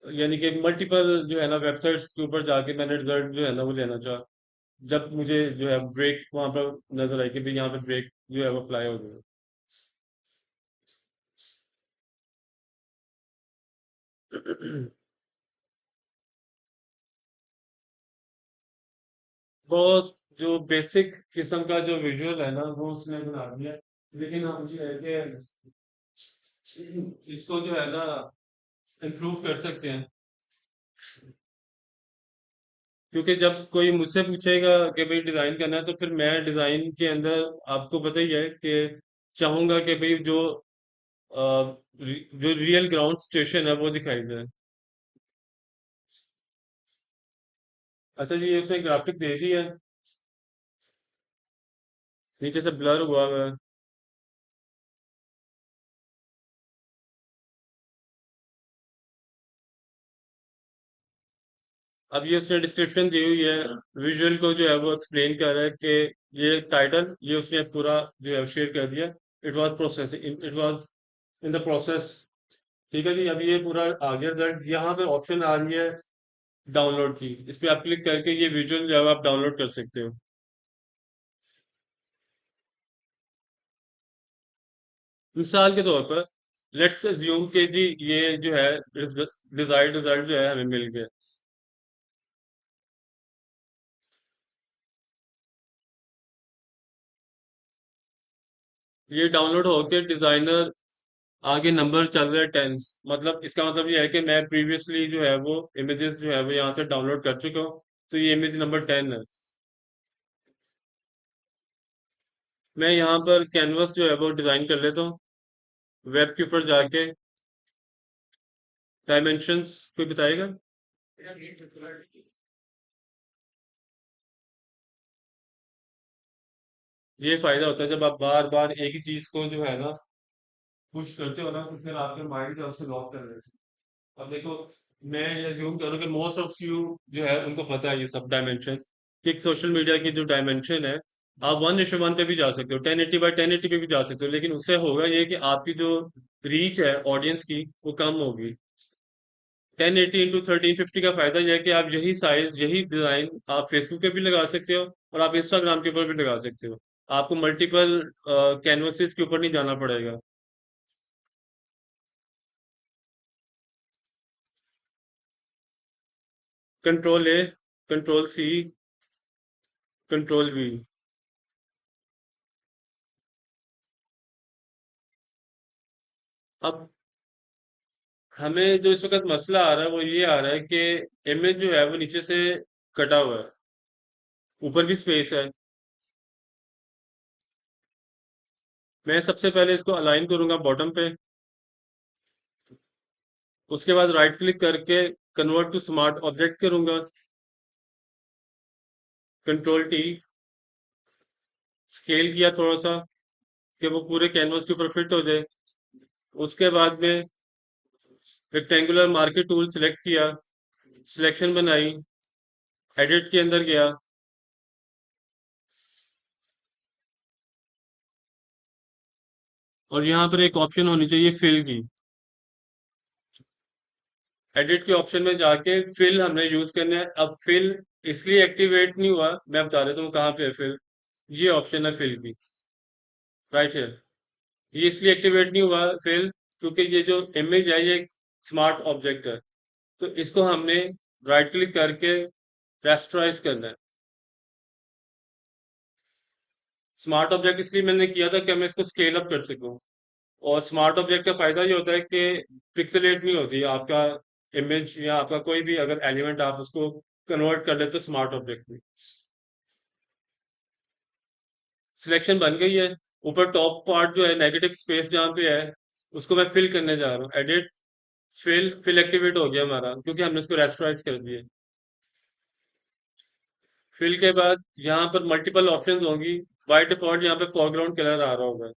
यानी कि मल्टीपल जो है ना वेबसाइट्स के ऊपर जाके मैंने रिजल्ट जो है ना वो लेना चाहा। जब मुझे जो है ब्रेक वहां पर नजर आई कि भाई यहाँ पे ब्रेक जो है वो अप्लाई हो गया। बहुत जो बेसिक किस्म का जो विजुअल है ना वो उसने बना दिया। लेकिन हम ये है कि इसको जो है ना इम्प्रूव कर सकते हैं। क्योंकि जब कोई मुझसे पूछेगा कि भाई डिजाइन करना है, तो फिर मैं डिजाइन के अंदर आपको पता ही है कि चाहूंगा कि भाई जो रियल ग्राउंड स्टेशन है वो दिखाई दे। अच्छा जी, ये उसने ग्राफिक दे दी है, नीचे से ब्लर हुआ हुआ है। अब ये उसने डिस्क्रिप्शन दी हुई है, विजुअल को जो है वो एक्सप्लेन कर रहा है कि ये टाइटल ये उसने पूरा जो है शेयर कर दिया। It was processing, it was in the process. ठीक है जी, अभी ये पूरा आ गया रिजल्ट। यहाँ पे ऑप्शन आ रही है डाउनलोड की, इस पे आप क्लिक करके ये विजुअल जो है आप डाउनलोड कर सकते हो। मिसाल के तौर पर लेट्स अज्यूम कि जी ये जो है डिजायर्ड रिजल्ट जो है हमें मिल गया। ये डाउनलोड होके डिजाइनर आगे नंबर चल रहा है 10। मतलब इसका मतलब ये है कि मैं प्रीवियसली जो है वो इमेजेस जो है वो यहाँ से डाउनलोड कर चुका हूँ। तो ये इमेज नंबर 10 है। मैं यहाँ पर कैनवस जो है वो डिजाइन कर लेता हूँ। वेब के ऊपर जाके डायमेंशंस कोई बताएगा। या नीट रिक्वायर्ड ये फायदा होता है जब आप बार बार एक ही चीज को जो है ना पुश करते हो ना, तो फिर आपके माइंड जो है उसे लॉक कर देते हैं। अब देखो, मैं ये अज्यूम करूँ कि मोस्ट ऑफ यू जो है उनको पता है ये सब डायमेंशन, कि एक सोशल मीडिया की जो डायमेंशन है, आप 1:1 पे भी जा सकते हो, 1080 by 1080 पे भी जा सकते हो, लेकिन उससे होगा ये कि आपकी जो रीच है ऑडियंस की वो कम होगी। 1080 into 1350 का फायदा यह है कि आप यही साइज यही डिजाइन आप फेसबुक पे भी लगा सकते हो और आप इंस्टाग्राम के ऊपर भी लगा सकते हो। आपको मल्टीपल कैनवसेस के ऊपर नहीं जाना पड़ेगा। Control A, control C, control V. अब हमें जो इस वक्त मसला आ रहा है वो ये आ रहा है कि इमेज जो है वो नीचे से कटा हुआ है, ऊपर भी स्पेस है। मैं सबसे पहले इसको अलाइन करूंगा बॉटम पे। उसके बाद राइट क्लिक करके कन्वर्ट टू स्मार्ट ऑब्जेक्ट करूंगा, कंट्रोल टी। स्केल किया थोड़ा सा कि वो पूरे कैनवस के ऊपर फिट हो जाए। उसके बाद में रेक्टेंगुलर मार्केट टूल सिलेक्ट किया, सिलेक्शन बनाई, एडिट के अंदर गया, और यहाँ पर एक ऑप्शन होनी चाहिए फिल की। एडिट के ऑप्शन में जाके फिल हमने यूज करना है। अब फिल इसलिए एक्टिवेट नहीं हुआ, मैं बता देता हूँ कहाँ पे है फिल। ये ऑप्शन है फिल की, राइट है। ये इसलिए एक्टिवेट नहीं हुआ फिल, क्योंकि ये जो इमेज है ये स्मार्ट ऑब्जेक्ट है। तो इसको हमने राइट क्लिक करके रेस्टराइज करना है। स्मार्ट ऑब्जेक्ट इसलिए मैंने किया था कि मैं इसको स्केल अप कर सकूं। और स्मार्ट ऑब्जेक्ट का फायदा ये होता है कि पिक्सेलेट नहीं होती आपका इमेज, या आपका कोई भी अगर एलिमेंट आप उसको कन्वर्ट कर लेते हो स्मार्ट ऑब्जेक्ट में। सिलेक्शन बन गई है। ऊपर टॉप पार्ट जो है नेगेटिव स्पेस जहाँ पे है, उसको मैं फिल करने जा रहा हूँ। एडिट, फिल, फिल एक्टिवेट हो गया हमारा क्योंकि हमने इसको रेस्टराइज कर दिया। फिल के बाद यहाँ पर मल्टीपल ऑप्शंस होंगी। बाय डिफॉल्ट यहाँ पे फोरग्राउंड कलर आ रहा होगा।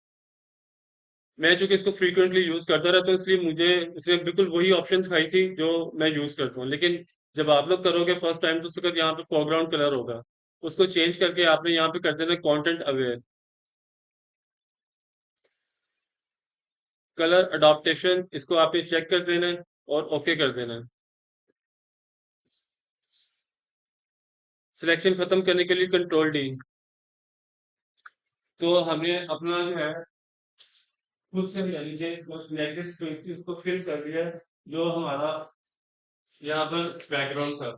मैं चूंकि इसको फ्रीक्वेंटली यूज करता रहता हूँ, इसलिए मुझे इसमें बिल्कुल वही ऑप्शन दिखाई थी जो मैं यूज करता हूँ। लेकिन जब आप लोग करोगे फर्स्ट टाइम तो उसके बाद यहाँ पे फोरग्राउंड कलर होगा, उसको चेंज करके आपने यहाँ पे कर देना कंटेंट अवेयर। कलर अडॉप्टेशन, इसको आप ये चेक कर देना है और ओके कर देना है। सिलेक्शन खत्म करने के लिए कंट्रोल डी। तो हमने अपना जो है खुद से यानी कि उस नेगेटिव स्पेस थी उसको फिल कर दिया है, जो हमारा यहाँ पर बैकग्राउंड था।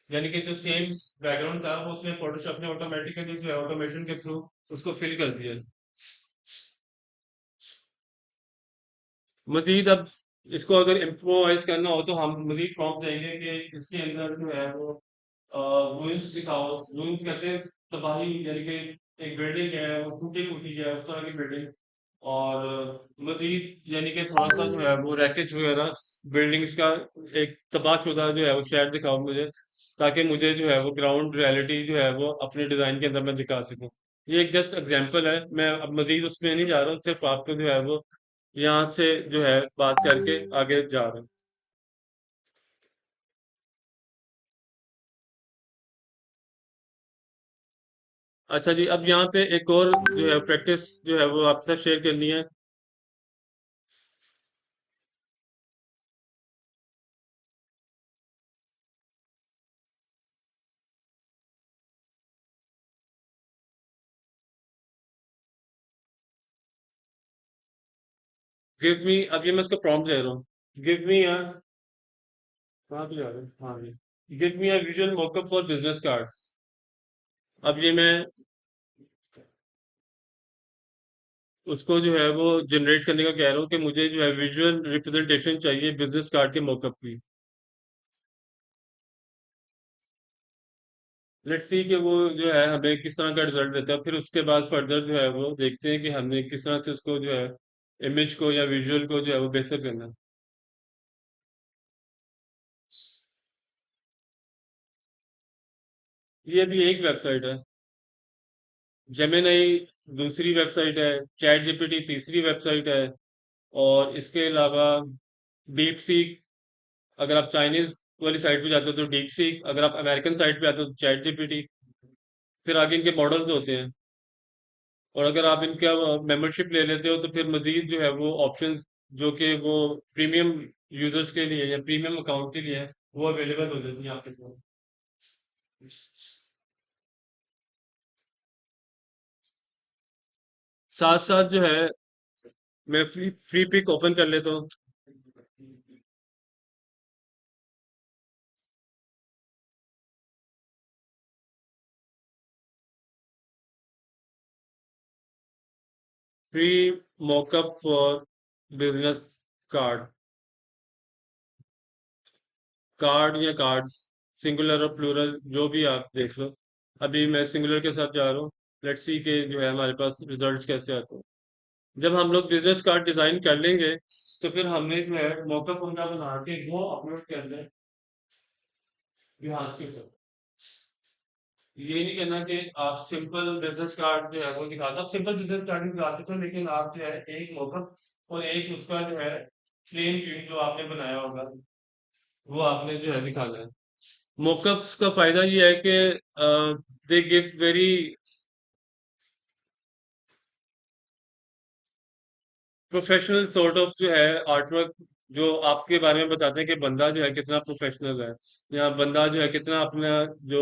यानी कि जो सेम बैकग्राउंड था वो उसमें फोटोशॉप ने ऑटोमेटिकली जो है ऑटोमेशन के थ्रू उसको फिल कर दिया। मजीद अब इसको अगर इम्प्रोवाइज करना हो तो हम मजीद प्रॉम्प्ट देंगे कि इसके अंदर जो है वो रूइंस दिखाओ। रूइंस कहते हैं तबाही, यानी कि एक बिल्डिंग है वो टूटी फूटी है उस तरह की बिल्डिंग। और मजीद यानी कि थोड़ा सा जो है वो रैकेज वगैरह बिल्डिंग्स का एक तबाहशुदा जो है वो शहर दिखाओ मुझे, ताकि मुझे जो है वो ग्राउंड रियलिटी जो है वो अपने डिजाइन के अंदर मैं दिखा सकूं। ये एक जस्ट एग्जांपल है, मैं अब मजीद उसमें नहीं जा रहा हूँ, सिर्फ आपको जो है वो यहाँ से जो है बात करके आगे जा रहे हैं। अच्छा जी, अब यहाँ पे एक और जो है प्रैक्टिस जो है वो आपके साथ शेयर करनी है। गिव मी, अब ये मैं इसको प्रॉम्प्ट दे रहा हूँ। गिव मी अ, कहाँ पे जा रहे हैं, हाँ जी, give me a visual mockup for business cards. अब ये मैं उसको जो है वो जनरेट करने का कह रहा हूँ कि मुझे जो है विजुअल रिप्रेजेंटेशन चाहिए बिजनेस कार्ड के मॉकअप की। लेट्स सी कि वो जो है हमें किस तरह का रिजल्ट देता है, फिर उसके बाद फर्दर जो है वो देखते हैं कि हमने किस तरह से उसको जो है इमेज को या विजुअल को जो है वो बेहतर करना है। ये भी एक वेबसाइट है, जेमिनाई दूसरी वेबसाइट है, चैट जीपीटी तीसरी वेबसाइट है, और इसके अलावा डीप सीक, अगर आप चाइनीज वाली साइट पे जाते हो तो डीप सीक, अगर आप अमेरिकन साइट पे आते हो तो चैट जीपीटी। फिर आगे इनके मॉडल्स होते हैं, और अगर आप इनका मेंबरशिप ले लेते हो तो फिर मजीद जो है वो ऑप्शन जो कि वो प्रीमियम यूजर्स के लिए या प्रीमियम अकाउंट के लिए है, वो अवेलेबल हो जाती है आपके पास। साथ साथ जो है मैं फ्री फ्री पिक ओपन कर लेता हूँ। Free mock-up for business card, card या कार्ड्स, सिंगुलर और प्लूरल जो भी आप देख लो। अभी मैं सिंगुलर के साथ जा रहा हूँ। लेट्स सी के जो है हमारे पास रिजल्ट्स कैसे आते हैं। जब हम लोग बिजनेस कार्ड डिजाइन कर लेंगे तो फिर हमने जो है मॉकअप उनका बना के वो अपलोड कर दें बिहार के ऊपर। ये नहीं कहना कि आप सिंपल बिजनेस कार्ड जो है वो दिखा दो, सिंपल बिजनेस कार्ड भी दिखा सकते हो, लेकिन आप जो है एक मॉकअप और एक उसका जो है प्लेन व्यू जो आपने बनाया होगा वो आपने जो है दिखाना है। मोकअप्स का फायदा ये है कि they give very professional sort of जो है आर्टवर्क, जो आपके बारे में बताते हैं कि बंदा जो है कितना प्रोफेशनल है, या बंदा जो है कितना अपना जो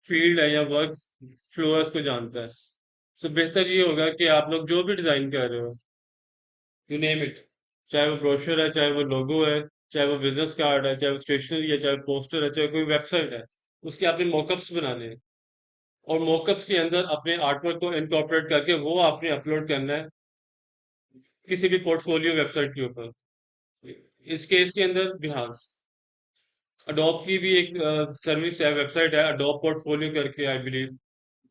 फील्ड है या वर्क फ्लोअर्स को जानता है। तो बेहतर ये होगा कि आप लोग जो भी डिजाइन कर रहे हो, यू नेम इट, चाहे वो ब्रोशर है, चाहे वो लोगो है, चाहे वो बिजनेस कार्ड है, चाहे वो स्टेशनरी है, चाहे पोस्टर है, चाहे कोई वेबसाइट है, उसके आपने मॉकअप्स बनाने हैं। और मॉकअप्स के अंदर अपने आर्टवर्क को इनकॉर्पोरेट करके वो आपने अपलोड करना है किसी भी पोर्टफोलियो वेबसाइट के ऊपर। इस केस के अंदर भी हाँ, अडोब की भी एक सर्विस है, वेबसाइट है अडोब पोर्टफोलियो करके, आई बिलीव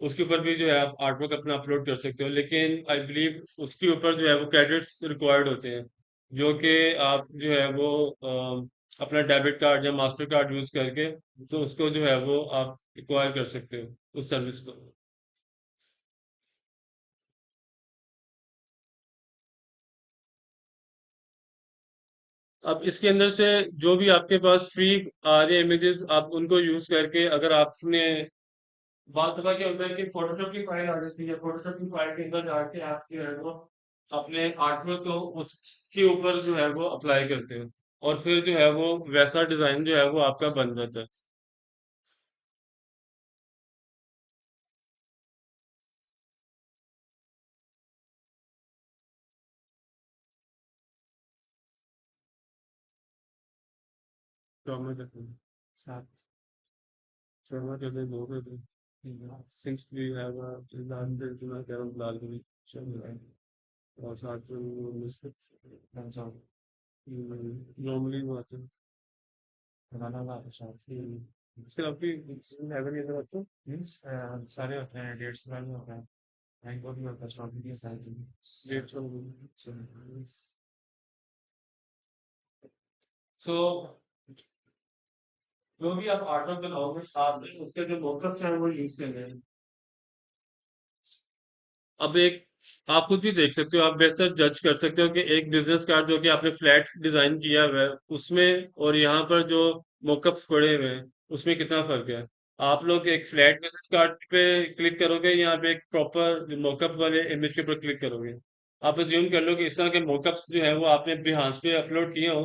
उसके ऊपर भी जो है आप आर्टवर्क अपना अपलोड कर सकते हो, लेकिन आई बिलीव उसके ऊपर जो है वो क्रेडिट्स रिक्वायर्ड होते हैं, जो कि आप जो है वो अपना डेबिट कार्ड या मास्टर कार्ड यूज करके तो उसको जो है वो आप एक्वायर कर सकते हो उस सर्विस को। अब इसके अंदर से जो भी आपके पास फ्री आ रहे इमेजेस आप उनको यूज करके, अगर आपने बात दफा क्या होता है कि फोटोशॉप की फाइल आ जाती है, फोटोशॉप की फाइल के अंदर जाके आप जो है वो अपने आर्टवर्क को उसके ऊपर जो है वो अप्लाई करते हो, और फिर जो है वो वैसा डिजाइन जो है वो आपका बन जाता है। शर्मा करते हैं साथ, शर्मा करते हैं, दो करते हैं, सिंस वी हैव अ लाल दिल कैरम लाल गली शर्मा, और साथ में वो मिस्टर नॉर्मली वो आते हैं बनाना वाला साथ ही। फिर आपकी हैवन ये तो आपको सारे होते हैं, 150 में होता है, बैंक भी होता है, स्टॉक भी होता है, 150। सो जो भी आप आर्टवर्क बनाओगे साथ में उसके जो मोकअप्स हैं वो यूज करने हैं। अब एक आप खुद भी देख सकते हो, आप बेहतर जज कर सकते हो कि एक बिजनेस कार्ड जो कि आपने फ्लैट डिजाइन किया हुआ है उसमें और यहाँ पर जो मोकअप्स पड़े हुए हैं उसमें कितना फर्क है। आप लोग एक फ्लैट बिजनेस कार्ड पे क्लिक करोगे या आप एक प्रॉपर मोकअप वाले इमेज के ऊपर क्लिक करोगे। आप अज्यूम कर लो कि इस तरह के मोकअप्स जो है वो आपने बिहार पे अपलोड किए हो,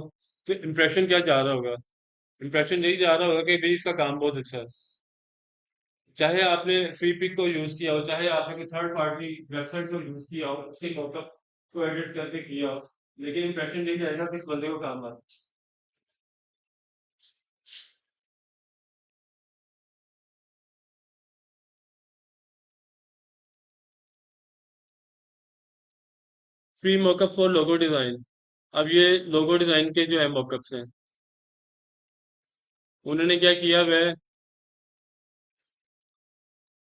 तो इंप्रेशन क्या जा रहा होगा। इंप्रेशन यही जा रहा होगा कि भाई इसका काम बहुत अच्छा है। चाहे आपने फ्री पिक को यूज किया हो, चाहे आपने कोई थर्ड पार्टी वेबसाइट को यूज किया हो, उसके मॉकअप को एडिट करके किया हो, लेकिन इंप्रेशन यही जाएगा कि इस बंदे को काम आता है। Free mock-up for logo design. अब ये लोगो डिजाइन के जो है मॉकअप्स हैं, उन्होंने क्या किया वह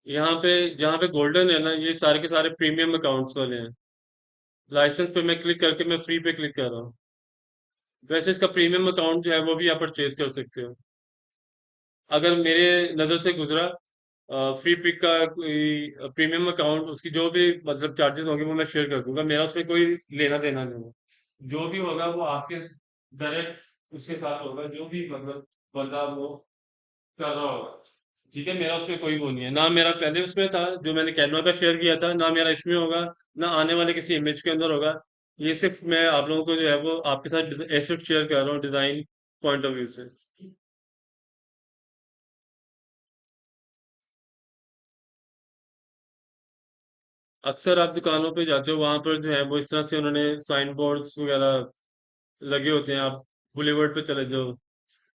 यहाँ पे, जहाँ पे गोल्डन है ना, ये सारे के सारे प्रीमियम अकाउंट्स वाले हैं। लाइसेंस पे मैं क्लिक करके मैं फ्री पे क्लिक कर रहा हूँ। वैसे इसका प्रीमियम अकाउंट जो है वो भी आप परचेज कर सकते हो। अगर मेरे नज़र से गुजरा फ्री पिक का कोई प्रीमियम अकाउंट, उसकी जो भी मतलब चार्जेस होंगे वो मैं शेयर कर दूंगा, मेरा उसमें कोई लेना देना नहीं होगा। जो भी होगा वो आपके डायरेक्ट उसके साथ होगा, जो भी मतलब बंदा वो कर रहा होगा। ठीक है, मेरा उसमें कोई वो नहीं है, ना मेरा पहले उसमें था जो मैंने कैनवा का शेयर किया था, ना मेरा इसमें होगा, ना आने वाले किसी इमेज के अंदर होगा। ये सिर्फ मैं आप लोगों को जो है वो आपके साथ एसेट शेयर कर रहा हूँ डिजाइन पॉइंट ऑफ व्यू से। अक्सर आप दुकानों पे जाते हो, वहां पर जो है वो इस तरह से उन्होंने साइन बोर्ड्स वगैरह लगे होते हैं। आप बुलेवर्ड पे चले जाओ,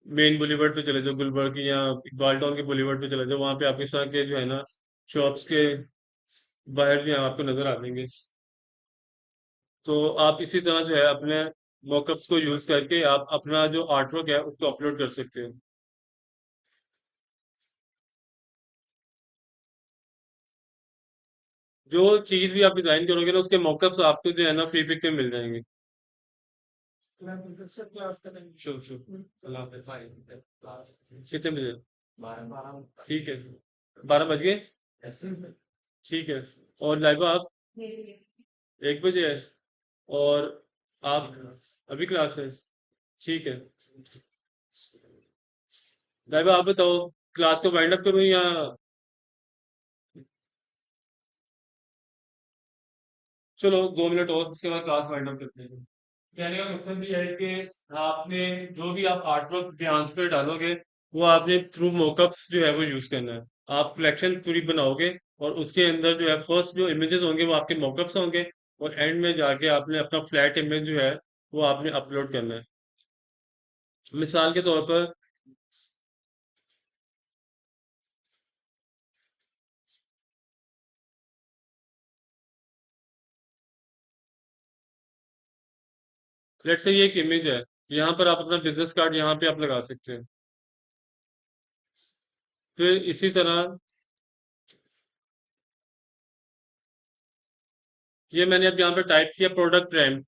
मेन बुलेवर्ड पे चले जाओ, गुलबर्ग की या इकबाल टाउन के बुलेवर्ड पे चले जाओ, वहां पे आपके साथ के जो है ना शॉप्स के बाहर जो है आपको नजर आ जाएंगे। तो आप इसी तरह जो है अपने मॉकअप्स को यूज करके आप अपना जो आर्टवर्क है उसको अपलोड कर सकते हो। जो चीज भी आप डिजाइन करोगे ना उसके मॉकअप्स आपको जो है ना फ्री पिक पे मिल जाएंगे। श्योर श्योर, अल्लाह हाफिज़। कितने बजे? ठीक है, 12 बज गए। ठीक है। और लाइबा आप 1 बजे है, और आप अभी क्लास है? ठीक है। भाई आप बताओ, क्लास को वाइंड अप करूँ या? चलो 2 मिनट और, उसके बाद क्लास वाइंड अप करते हैं। कहने का मकसद ये है कि आपने जो भी आप आर्ट वर्क ध्यान पे डालोगे, वो आपने थ्रू मोकअप्स जो है वो यूज करना है। आप कलेक्शन पूरी बनाओगे, और उसके अंदर जो है फर्स्ट जो इमेजेस होंगे वो आपके मोकअप्स होंगे, और एंड में जाके आपने अपना फ्लैट इमेज जो है वो आपने अपलोड करना है। मिसाल के तौर पर, लेट्स से ये एक इमेज है, यहाँ पर आप अपना बिजनेस कार्ड यहाँ पे आप लगा सकते हैं। फिर इसी तरह ये मैंने अब यहाँ पे टाइप किया प्रोडक्ट रैंप।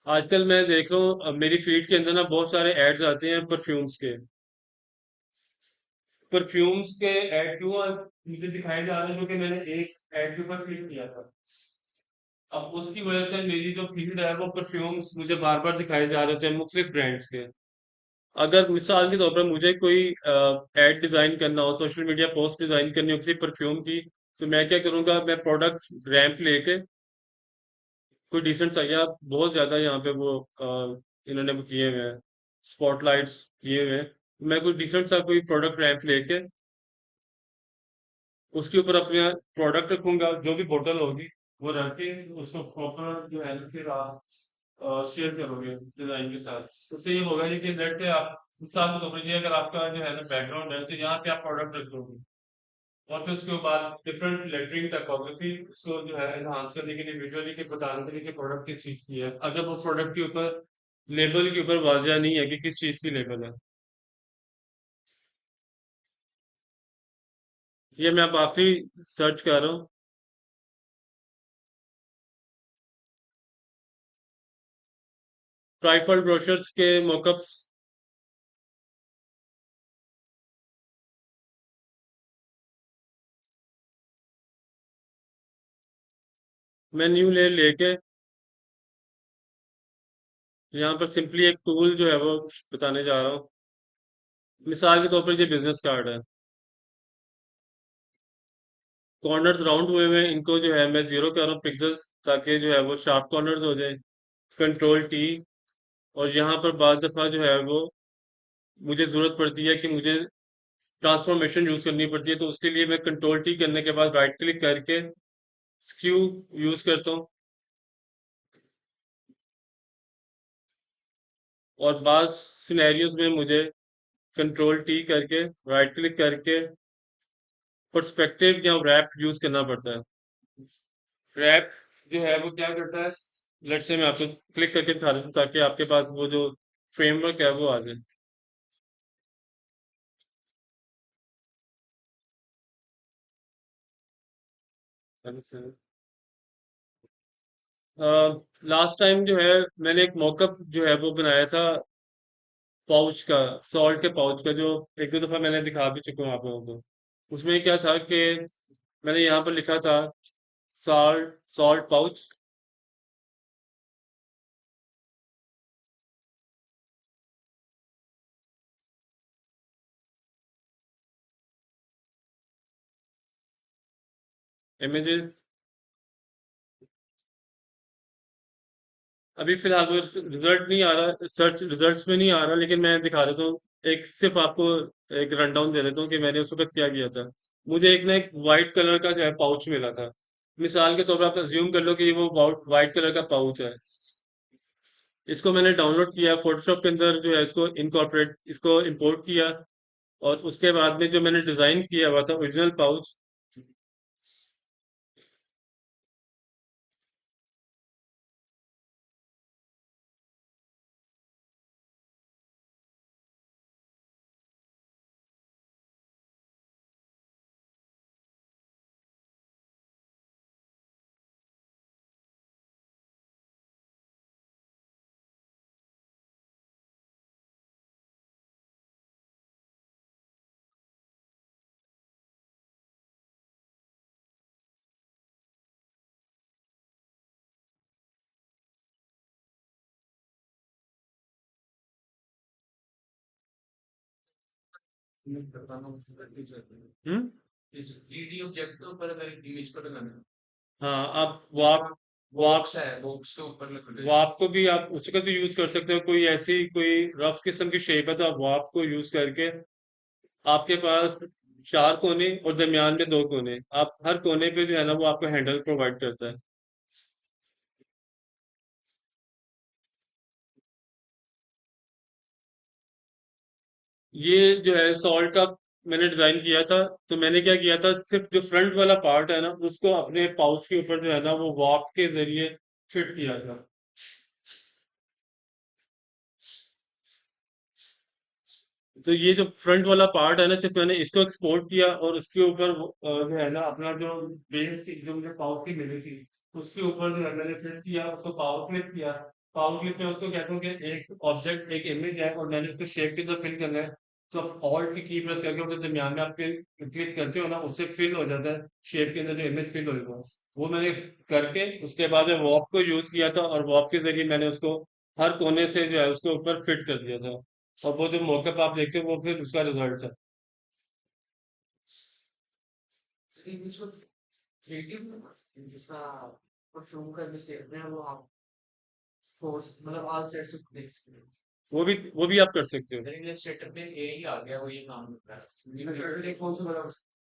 आजकल मैं देख रहा हूँ, मेरी फीड के अंदर ना बहुत सारे एड्स आते हैं परफ्यूम्स के। परफ्यूम्स के ऐड क्यों मुझे दिखाई जा रहे हैं, क्योंकि मैंने एक ऐड के ऊपर क्लिक किया था। अब उसकी वजह से मेरी जो फीड है वो परफ्यूम्स मुझे बार बार दिखाई जा रहे थे मुख्तलिफ ब्रांड्स के। अगर मिसाल के तौर पर मुझे कोई एड डिजाइन करना हो, सोशल मीडिया पोस्ट डिजाइन करनी हो किसी परफ्यूम की, तो मैं क्या करूंगा, मैं प्रोडक्ट रैंप लेके कोई डिसेंट सा, या बहुत ज्यादा यहाँ पे वो इन्होंने वो किए हुए हैं, स्पॉटलाइट्स किए हुए हैं। मैं कोई डिसेंट सा कोई प्रोडक्ट रैंप लेके उसके ऊपर अपने प्रोडक्ट रखूंगा, जो भी बोतल होगी वो रख के उसको प्रॉपर जो है ना फिर आप शेयर करोगे डिजाइन के साथ। उससे ये होगा ये कि नेट पे आप साथ में लीजिए, अगर आपका जो है ना बैकग्राउंड है तो यहाँ पे आप प्रोडक्ट रख दोगे, और फिर उसके बाद डिफरेंट लेटरिंग टाइपोग्राफी उसको जो है एनहांस करने के लिए, विजुअली के बताने के लिए कि प्रोडक्ट किस चीज की है, अगर वो प्रोडक्ट के ऊपर लेबल के ऊपर वाजिया नहीं है कि किस चीज की लेबल है। ये मैं अब आखिरी सर्च कर रहा हूँ। ट्राइफल ब्रोशर्स के मॉकअप्स। मैं न्यू लेयर लेके यहाँ पर सिंपली एक टूल जो है वो बताने जा रहा हूँ। मिसाल के तौर पर ये बिजनेस कार्ड है, कॉर्नर्स राउंड हुए हुए हैं, इनको जो है मैं जीरो कर रहा हूँ पिक्सल्स, ताकि जो है वो शार्प कॉर्नर्स हो जाए। Control T. और यहाँ पर बाद दफा जो है वो मुझे जरूरत पड़ती है कि मुझे ट्रांसफॉर्मेशन यूज करनी पड़ती है, तो उसके लिए मैं कंट्रोल टी करने के बाद राइट क्लिक करके स्क्यू यूज करता हूँ। और बाद सिनेरियोज में मुझे कंट्रोल टी करके राइट क्लिक करके पर्सपेक्टिव या रैप यूज करना पड़ता है। रैप जो है वो क्या करता है, लेट्स से मैं आपको क्लिक करके दिखा देता हूँ ताकि आपके पास वो जो फ्रेमवर्क है वो आ जाए। लास्ट टाइम जो है मैंने एक मॉकअप जो है वो बनाया था पाउच का, सॉल्ट के पाउच का, जो एक दो दफा मैंने दिखा भी चुका हूँ आप लोगों को। उसमें क्या था कि मैंने यहाँ पर लिखा था सॉल्ट सॉल्ट पाउच इमेजेस। अभी फिलहाल वो रिजल्ट नहीं आ रहा, सर्च रिजल्ट्स में नहीं आ रहा, लेकिन मैं दिखा देता हूँ। एक सिर्फ आपको एक रन डाउन दे देता हूँ कि मैंने उस वक्त क्या किया था। मुझे एक ना एक वाइट कलर का जो है पाउच मिला था। मिसाल के तौर पर आप अज्यूम कर लो कि ये वो वाइट कलर का पाउच है। इसको मैंने डाउनलोड किया फोटोशॉप के अंदर, जो है इसको इनकॉर्पोरेट इसको इंपोर्ट किया, और उसके बाद में जो मैंने डिजाइन किया हुआ था ओरिजिनल पाउच। मैं बताना हूँ उसका यूज करते हैं। हम्म। इस 3D ऑब्जेक्ट के ऊपर अगर इमेज को लगाना है, हाँ, आप जिसमें वो आप बॉक्स है, बॉक्स के ऊपर लग वो आपको भी आप उसका तो यूज कर सकते हो, कोई ऐसी कोई रफ किस्म की शेप है तो आप वो आपको यूज करके, आपके पास चार कोने और दरमियान में दो कोने, आप हर कोने पे जो है ना वो आपको हैंडल प्रोवाइड करता है। ये जो है सॉल्ट का मैंने डिजाइन किया था। तो मैंने क्या किया था, सिर्फ जो फ्रंट वाला पार्ट है ना उसको अपने पाउच के ऊपर जो है ना वो वॉक के जरिए फिट किया था। तो ये जो फ्रंट वाला पार्ट है ना, सिर्फ मैंने इसको एक्सपोर्ट किया और उसके ऊपर जो है ना अपना जो बेस थी जो मुझे पावर की मिली थी उसके ऊपर जो है मैंने फिट किया, उसको पावर क्लिप किया। पावर क्लिप में उसको कहता हूँ कि एक ऑब्जेक्ट एक इमेज है और मैंने उसको शेप की तरह फिल करना है। तो आप ऑल्ट की प्रेस करके उसके दरमियान में आप क्लिक करते हो ना, उससे फिल हो जाता है शेप के अंदर जो इमेज फिल होगा। वो मैंने करके उसके बाद में वॉक को यूज किया था और वॉक के जरिए मैंने उसको हर कोने से जो है उसके ऊपर फिट कर दिया था। और वो जो मॉकअप आप देखते हो वो फिर उसका रिजल्ट है। इमेज को 3D में बना सकते हैं, जैसा परफ्यूम का इमेज देखते हैं वो आप फोर्स मतलब ऑल साइड से देख सकते हैं। वो भी आप कर सकते हो। मेरे इलस्ट्रेटर में यही आ गया, वो ये काम करता है। इलस्ट्रेटर कौन सा बड़ा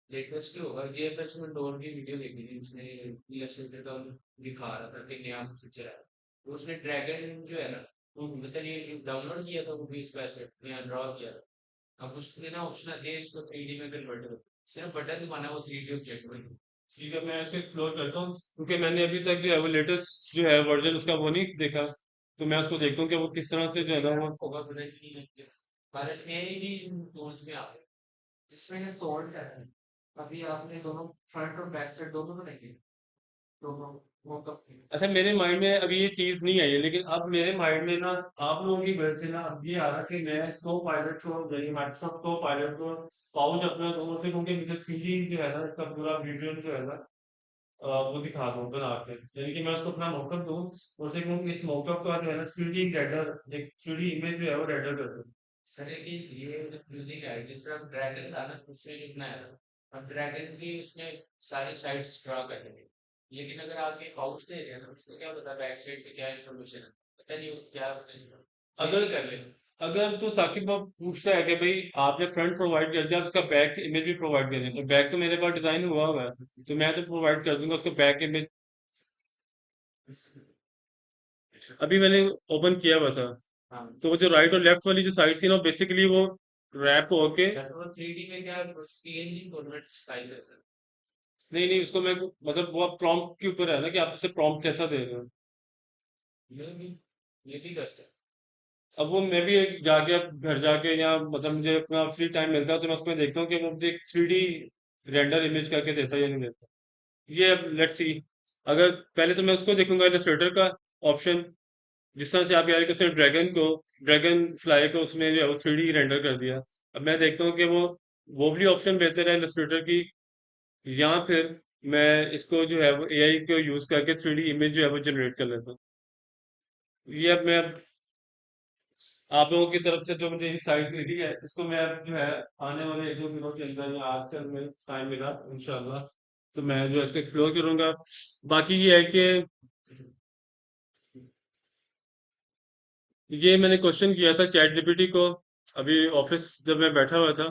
लेटेस्ट ही होगा, जेएफएक्स में डोर की वीडियो देखी थी, उसने इलस्ट्रेटर का दिखा रहा था कि नया फीचर है। तो उसने ड्रैगन जो है ना, वो मतलब ये डाउनलोड किया था, वो भी इसको ऐसे नया ड्रॉ किया था। अब उसने ना ऑप्शन है इसको 3D में कन्वर्ट कर, सिर्फ बटन दबाना, वो 3D ऑब्जेक्ट बन गया। ठीक है, मैं इसको एक्सप्लोर करता हूँ क्योंकि मैंने अभी तक जो है वो लेटेस्ट जो है वर्जन उसका वो नहीं देखा। तो मैं उसको देखता हूँ कि वो किस तरह से जो है ना वो। होगा पता नहीं, भारत में ही टूल्स में आ गए जिसमें ये सॉल्ट है। अभी आपने दोनों फ्रंट और बैक साइड दोनों बनाएंगे, दोनों वो कब की? अच्छा, मेरे माइंड में अभी ये चीज नहीं आई है, लेकिन अब मेरे माइंड में ना आप लोगों की वजह से ना अब ये आ रहा कि मैं को पायलट को यानी माइक्रोसॉफ्ट को पायलट को पाउच अपना दोनों से, क्योंकि मुझे थ्री जो है ना इसका पूरा विजुअल जो है ना वो दिखा दूँ बना के, यानी कि मैं उसको अपना मॉकअप दूँ और उसे कहूँ कि इस मॉकअप का जो है ना 3D रेंडर, एक 3D इमेज जो है वो रेंडर कर दूँ। सर ये म्यूजिक है, जिस तरह ड्रैगन था ना उससे जो बनाया था, अब ड्रैगन की उसने सारी साइड्स ड्रा कर ली। लेकिन अगर आप ये पाउच दे रहे हैं ना, उसको क्या पता बैक साइड पे क्या इन्फॉर्मेशन है, पता नहीं वो क्या, पता नहीं अगर नहीं कर ले। अगर तो साकिब अब पूछता है कि भाई आपने फ्रंट प्रोवाइड कर दिया, उसका बैक इमेज भी प्रोवाइड कर दें, तो बैक तो मेरे पास डिजाइन हुआ है, तो मैं तो प्रोवाइड कर दूंगा उसको बैक इमेज। अभी मैंने ओपन किया हुआ था। हाँ तो वो जो राइट और लेफ्ट वाली जो साइड थी ना बेसिकली वो रैप होके। सर, वो 3D में क्या पीएनजी फॉर्मेट साइज है सर। नहीं नहीं, उसको मैं मतलब वो प्रॉम्प्ट के ऊपर है ना कि आप उसे प्रॉम्प्ट कैसा दे रहे हो। ये भी ये भी करते हैं। अब वो मैं भी जाके अब घर जाके या मतलब मुझे अपना फ्री टाइम मिलता है तो मैं उसमें देखता हूँ कि वो मुझे एक 3D रेंडर इमेज करके देता है या नहीं देता। ये अब लेट्स सी। अगर पहले तो मैं उसको देखूंगा इलस्ट्रेटर का ऑप्शन, जिस तरह से आप यार उसने ड्रैगन फ्लाई को उसमें जो है वो 3D रेंडर कर दिया। अब मैं देखता हूँ कि वो भी ऑप्शन बेहतर है इलस्ट्रेटर की, या फिर मैं इसको जो है वो एआई को यूज करके 3D इमेज जो है वो जनरेट कर लेता हूँ। ये अब मैं आप लोगों की तरफ से जो मुझे साइट मिली है इसको मैं अब जो है आने वाले 1-2 दिनों के अंदर या आज कल में टाइम मिला इंशाल्लाह तो मैं जो है इसको एक्सप्लोर करूंगा। बाकी ये है कि ये मैंने क्वेश्चन किया था चैट जीपीटी को अभी ऑफिस जब मैं बैठा हुआ था,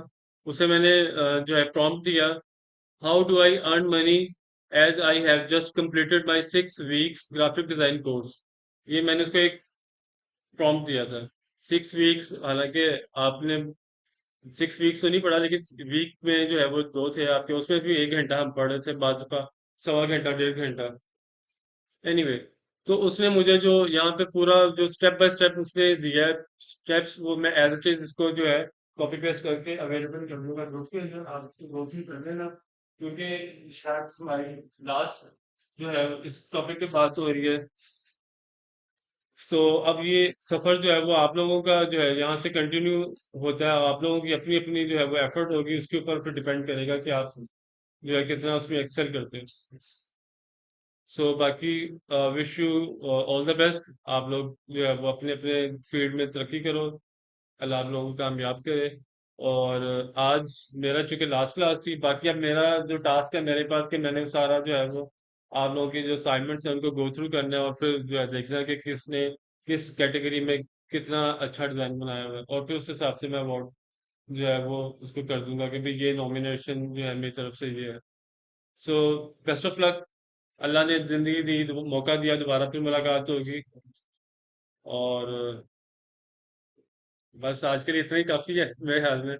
उसे मैंने जो है प्रॉम्प्ट दिया, how do I earn money as I have just completed my 6 weeks graphic design course. ये मैंने उसको एक प्रॉम्प्ट दिया था। 6 वीक्स, हालांकि आपने 6 वीक्स तो नहीं पढ़ा, लेकिन वीक में जो है वो दो थे आपके, उसमें भी 1 घंटा हम पढ़ रहे थे, बाद का सवा घंटा 1.5 घंटा। एनीवे, तो उसने मुझे जो यहाँ पे पूरा जो स्टेप बाय स्टेप उसने दिया है स्टेप्स, वो मैं एज इट इज इसको जो है कॉपी पेस्ट करके अवेलेबल कर दूंगा ग्रुप के अंदर, आप इसको गो थ्रू कर लेना। क्योंकि शायद हमारी लास्ट जो है इस टॉपिक पे बात हो रही है। तो अब ये सफर जो है वो आप लोगों का जो है यहाँ से कंटिन्यू होता है, आप लोगों की अपनी अपनी जो है वो एफर्ट होगी, उसके ऊपर फिर डिपेंड करेगा कि आप जो है कितना उसमें एक्सेल करते हैं। सो बाकी wish you all the best. आप लोग जो है वो अपने अपने फील्ड में तरक्की करो, अल्लाह आप लोगों को कामयाब करे। और आज मेरा चूंकि लास्ट क्लास थी, बाकी अब मेरा जो टास्क है मेरे पास कि मैंने सारा जो है वो आप लोगों की जो असाइनमेंट्स है उनको गो थ्रू करना है, और फिर जो है देखना है कि किसने किस कैटेगरी में कितना अच्छा डिजाइन बनाया हुआ है, और फिर उस हिसाब से मैं अवार्ड जो है वो उसको कर दूंगा कि भाई ये नॉमिनेशन जो है मेरी तरफ से ये है। So best of luck. अल्लाह ने जिंदगी दी, मौका दिया, दोबारा फिर मुलाकात होगी। और बस आज के लिए इतना ही काफी है मेरे ख्याल में।